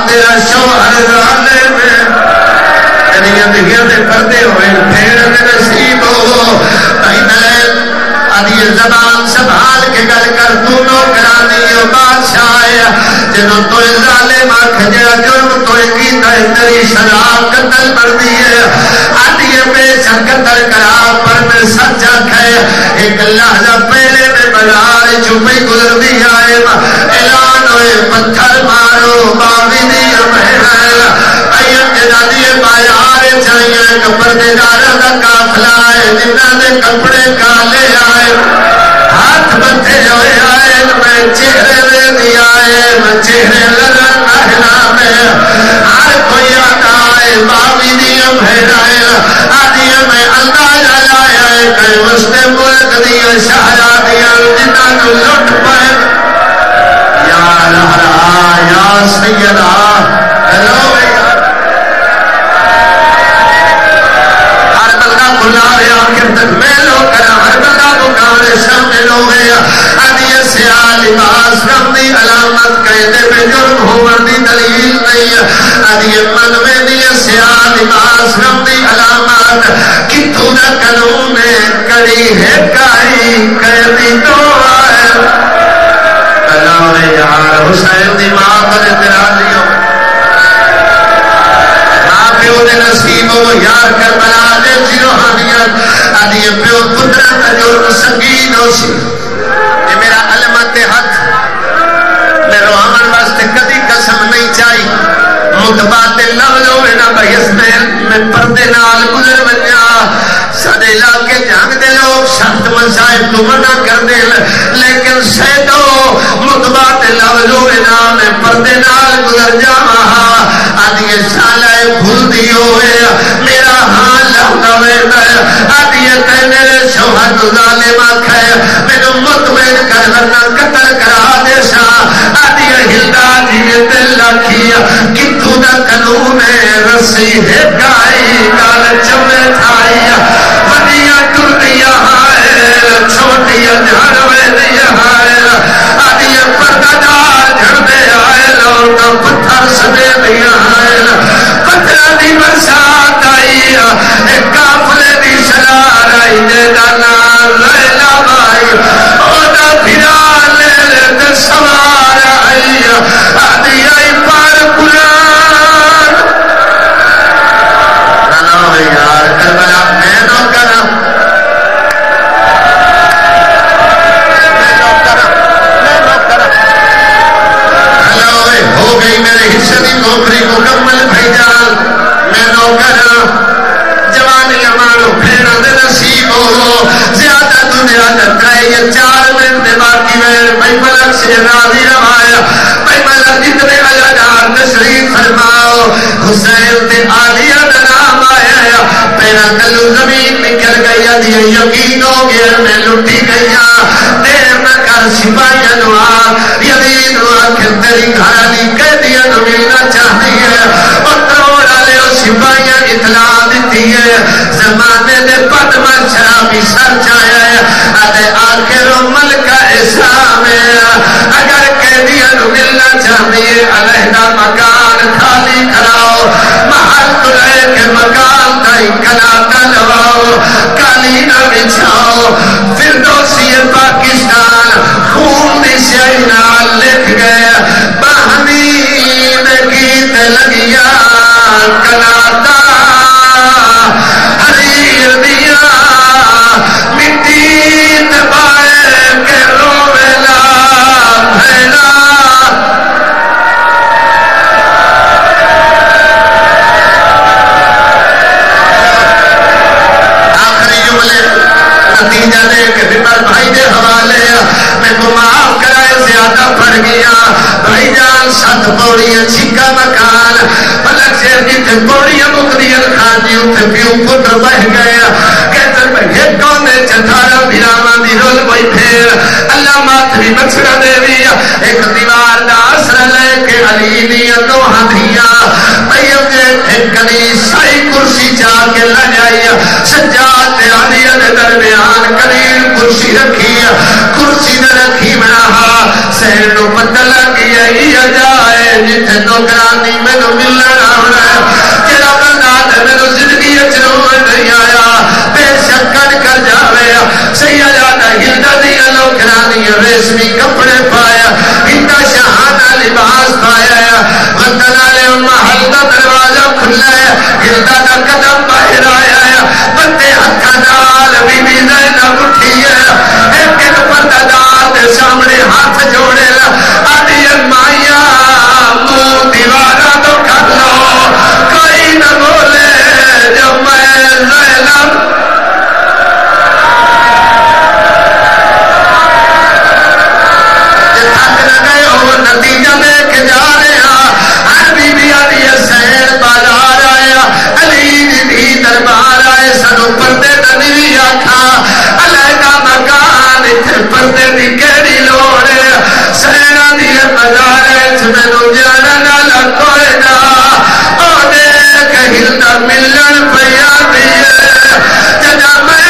[SPEAKER 1] تیرا شوہر رانے میں دنیا دے پردے ہوئے پھیڑ دے نصیب ہو بھائی میں آدھی زبان سنبھال کے گل کر تو نوکرانی بادشاہ جنہوں تو ظالم کھجا جرم تو کیتا ہے تیری شراب قتل بڑھ دی ہے آدھی بے شک قتل کرا پر میں سچا کھے ایک لحظہ پہلے میں بازار چھپی گزر دی آئے اعلان ہوئے پتھر مارو باوی دی محرائے ایت جنادی بازار چاہیے کپڑ دے دارہ دا کافلہ ہے جنہ دے کپڑے کالے آئے ہاتھ بندھے ہوئے آئے میں چہرے دے دیا ہے میں چہرے لگا کہنا میں ہر کوئی آئے باوی دیا بھیڑائے آدھی میں اندازہ لائے آئے کہ وسط ملک دیا شہرہ دیا جنہ کو لٹ پائے یا لہرہ یا سیدہ ہر بندہ کھلا میں لو کرا ہر بندہ مقابلے شامل ہو گیا آدھی سیاہ لباس غم دی علامت قیدے میں جرم ہونے دی دلیل نہیں آدھی منوے دی سیاہ لباس غم دی علامت کتوں نہ قانون کڑی ہے کائی قیدی تو آئے اللہ یار حسین دی ماں پر اعتراضی ہو ماں پیو دے نصیب ہو یار کربلا دے سی روحانیت آدھی پیو پترہ کا جرم سنگین ہو سی یہ میرا علمت ہاتھ میں روحان واسطے کدی قسم نہیں چاہی متبات لفظوں میں نہ بحث میں پردے نال گزر بنیا سارے علاقے جانگ دے لوگ سخت مسائل تو منع کر دے لیکن سیدو متبات لفظوں میں نہ میں پردے نال گزر جاواں آدھی سالہ بھول دی ہوئے میرا حال لہدا ویدا آدھی تے میرے شوہر ظالم آکھے مینوں مطمئن کر ورنہ قتل کرا دے سا آدھی ہلدا جی دل لکھیا کتوں دا قانون رسی ہے گائی گال چمے تھائی ودیاں ٹردیاں ہائے چھوٹیاں جھڑوے دیا ہائے آدھی پردہ دار جھڑدے آئے لوگ پتھر سدے دیا ہائے پتھر دی برسات آئی ایک کافلے دی سلار آئی دے دانا لیلا بائی اودا پھرا لے لے دے سوار آئی آدھی آئی پار قرآن نانا یار کربلا میں نو کرا ہو گئی میرے حصے کی نوکری مکمل بھائی جان میں نوکر جوانی مانو پھیرا دے نصیب ہو زیادہ تو زیادہ کہے یہ 4 منٹ دے باقی میں بھائی ملک سے راضی روایا بھائی ملک اتنے علیدار تشریف فرماؤ حسین تے عالیہ دا نام آیا پیرا کلو زمین نکل گئی دیا یقین ہو گیا میں لٹی گیا دیر نہ کر سپاہیاں نوار یزید نوار کہ تیری گھرالی قیدیاں نو ملنا چاہتی ہے اور کروڑ آلے اور سپاہیاں اطلاع دیتی ہے زمانے دے پدمر شرابی سر چاہیا ہے آدھے آخر و ملکہ اسلام ہے اگر قیدیاں نو ملنا چاہتی ہے علیحدہ مکان خالی کراؤ محل تلے کے مکان تائی کناتا لواؤ کالینہ بچھاؤ فردوسی پاکستان خون دی سیاہی نال لکھ گئے باہمی میں گیت لگیا کناتا حریر دیا مٹی دبائے کے رویلا بھیلا آخری جملے نتیجہ دے کے بمر بھائی دے حوالے میں کو معاف کرائے زیادہ پڑ گیا بھائی جان 7 پوڑیاں چھکا مکان پلک سے جیتے پوڑیاں مقدیر خان جی اتھے پیوں پتر بہ گیا کہتے میں یہ کونے چتھارا بھیراما دی رول بھائی پھیر اللہ ماتری بچڑا دے دیا ایک دیوار دا آسرہ لے کے علی دیا 2 ہاتھیاں طیب دے ایک کنیسائی کرسی جا کے لگائی سجاد علی دے درمیان قلیل کرسی رکھی کرسی نے رکھی بنا سہر نو پتہ لگیا ہی جائے جتے نوکرانی میں نو ملنا ہونا تیرا بندات میں نو زندگی اچھو نہیں آیا بے شکر کر جاوے سیادہ ہلدہ دیا نوکرانی ریشمی کپڑے پایا ہندہ شہانہ لباس پایا وطن آلے محل دا دروازہ کھلا ہے ہلدہ دا قدم باہر آیا بندے ہتھا نال بی بی زینب اٹھی ہے ایک ایک پردہ دار دے سامنے ہاتھ جوڑے آدھی مائیا منہ دیوارہ تو کر لو کوئی نہ بولے جب میں زینب تھک نہ گئے ہو نتیجہ دے کے جا رہے ہر بی بی آدھی سیر بازار آیا علی دی دربار آئے سنو پردے دنی آکھا علیہ مکان اتھے پردے دی کیڑی لوڑے سیرہ دی مزارے چمینو جانا نالا کوئی نا او دیکھ ہلدہ ملن پیا دیئے جنا میں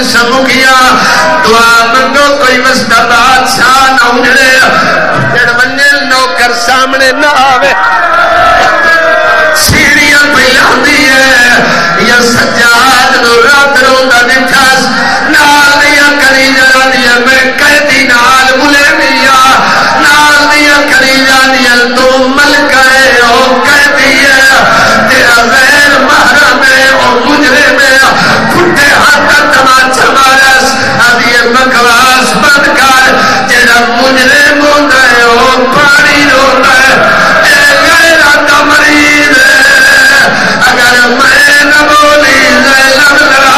[SPEAKER 1] سمو کیا دعا منگو کوئی وسطہ بادشاہ نہ اجڑے جڑ منجل نوکر سامنے نہ آوے سیڑیاں پہلا دی ہے یا سجاد نو رات روندا دکھاس نال دیا کری جرا دیا میں قیدی نال ملے دیا نال دیا کری جا دیا تو ملکہ ہے او قیدی ہے تیرا غیر محرم ہے او مجرم ہے پھٹے ہاتھ تماچا مارس ابھی بکواس بند کر جڑا مجرم ہوندا ہے او پانی روندا ہے اے غیرت مریض ہے اگر میں نہ بولی زینب لڑا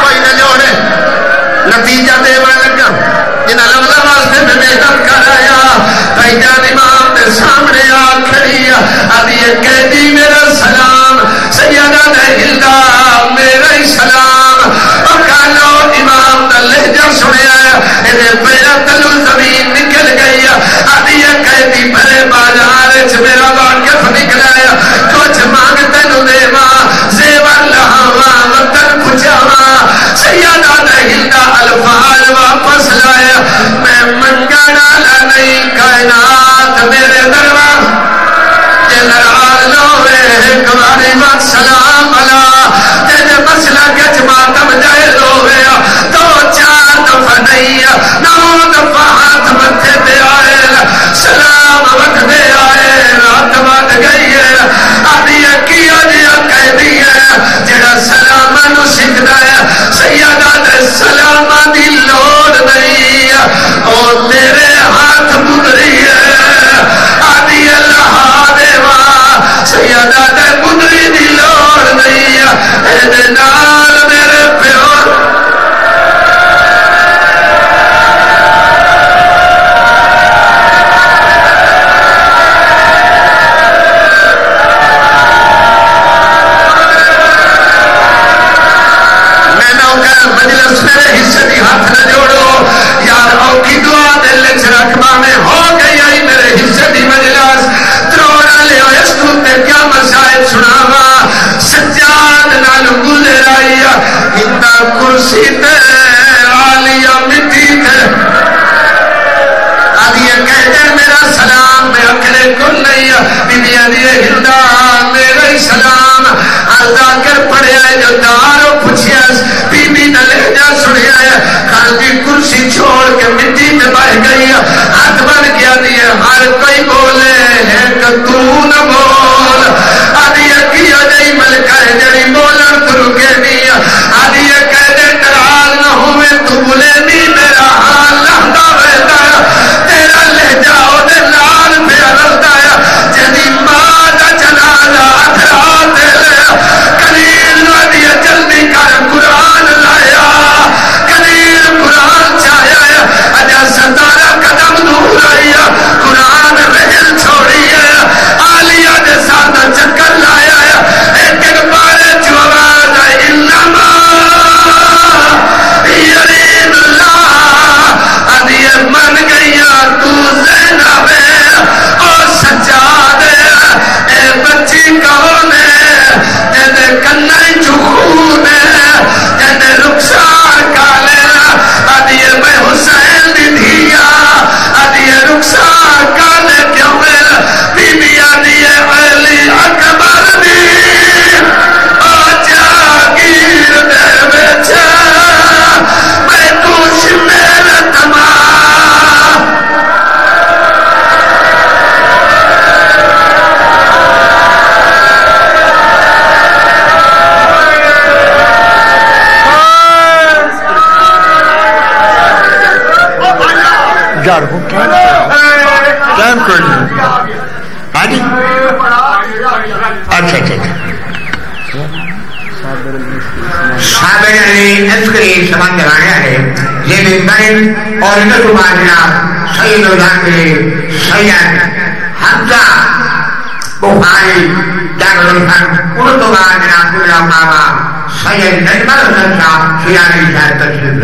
[SPEAKER 1] کوئی نہ جوڑے نتیجہ دے لگا جنہ لفظ واسطے میں محنت کر آیا بھائی جان امام دے سامنے آ کھڑی ابھی یہ قیدی میرا سلام سیدہ ہلدا میرا ہی سلام اور کہلو امام دا لہجہ سنیا انہیں میرا تلو زمین نکل گئی ابھی یہ قیدی بھرے بازار میرا واقف نکلا کچھ مانگتے نو دے ماں زیور لہاوا وطن پچھاوا سیدہ ہلدا الفاظ واپس لایا میں منگانا نہیں کائنات میرے دربار جنرال لوے کماری وقت سلام علا تیرے مسئلہ کچھ ماتم جائے لوے دو چار دفعہ نہیں نو دفعہ ہاتھ متھے دے آئے سلام وقت دے آئے رات بات گئی ہے ابھی کیا جیا قیدی ہے جڑا سلامہ نو سکھدا ہے سیدہ دے سلامہ دی لوڑ نہیں اور میرے ہاتھ مدری ہے آدھی اللہ دیوا سیدہ دے مدری دی لوڑ نہیں اے نال میرے پیور میں نوکر مجلس میرے حصے دی ہاتھ نہ جوڑو یار او کی دعا دل لکھ رکھبا میں ہو گئی آئی میرے حصے دی مجلس تروڑا لے ہو اس تو تے کیا مسائل سناوا سجاد نال گزر آئی ہندہ کرسی تے آلیا مٹی تے آدھی کہتے میرا سلام میں اکلے کل نہیں بی بی آدھی ہندہ میرا ہی سلام آزا کر پڑے آئے جو دارو پچھیاس بی بی نلے جا سنے آئے خالقی کرسی چھوڑ کے مٹی میں بہ گئی ہاتھ بن گیا دیئے ہر کوئی بولے ہے کہ تو نہ بول آدھی کیا جائی ملکہ ہے جڑی بولن تو رکے دیا آدھی کہہ دے نراز نہ ہوئے تو بولے نہیں میرا حال لہدہ بہتا تیرا لے جاؤ دے لال پہ رلتا جدی ماں دا جنازہ اتھرا دے لے کلیل ودیا جلدی کر قرآن لایا کلیل قرآن چاہیا اجا ستارہ قدم دور آئی قرآن رہل چھوڑی آلیا دے ساتھ چکر لایا ایک ایک بارے جو آواز انما یرین اللہ ادھی من گیا تو زینب او سجاد اے بچی کون ہے تیرے کنائی چخون ہے تیرے رخسار کالے ادھی میں حسین دی دھیا ادھی رخسار کالے کیوں ہے بی بی آدھی علی اکبر دی او جاگیر دے بیچا میں کوش میرے تمام
[SPEAKER 2] جار ہوں کیم کر لیں آجی اچھا اچھا صابر علی عسکری سمندر آیا ہے یہ ممبرن اور نصبان جناب سید الجانبی سید حمزہ بخاری جاگر الفن اردوگان جناب دلہ ماما سید نجمل حسن شاہ سیانی شاہ تشریف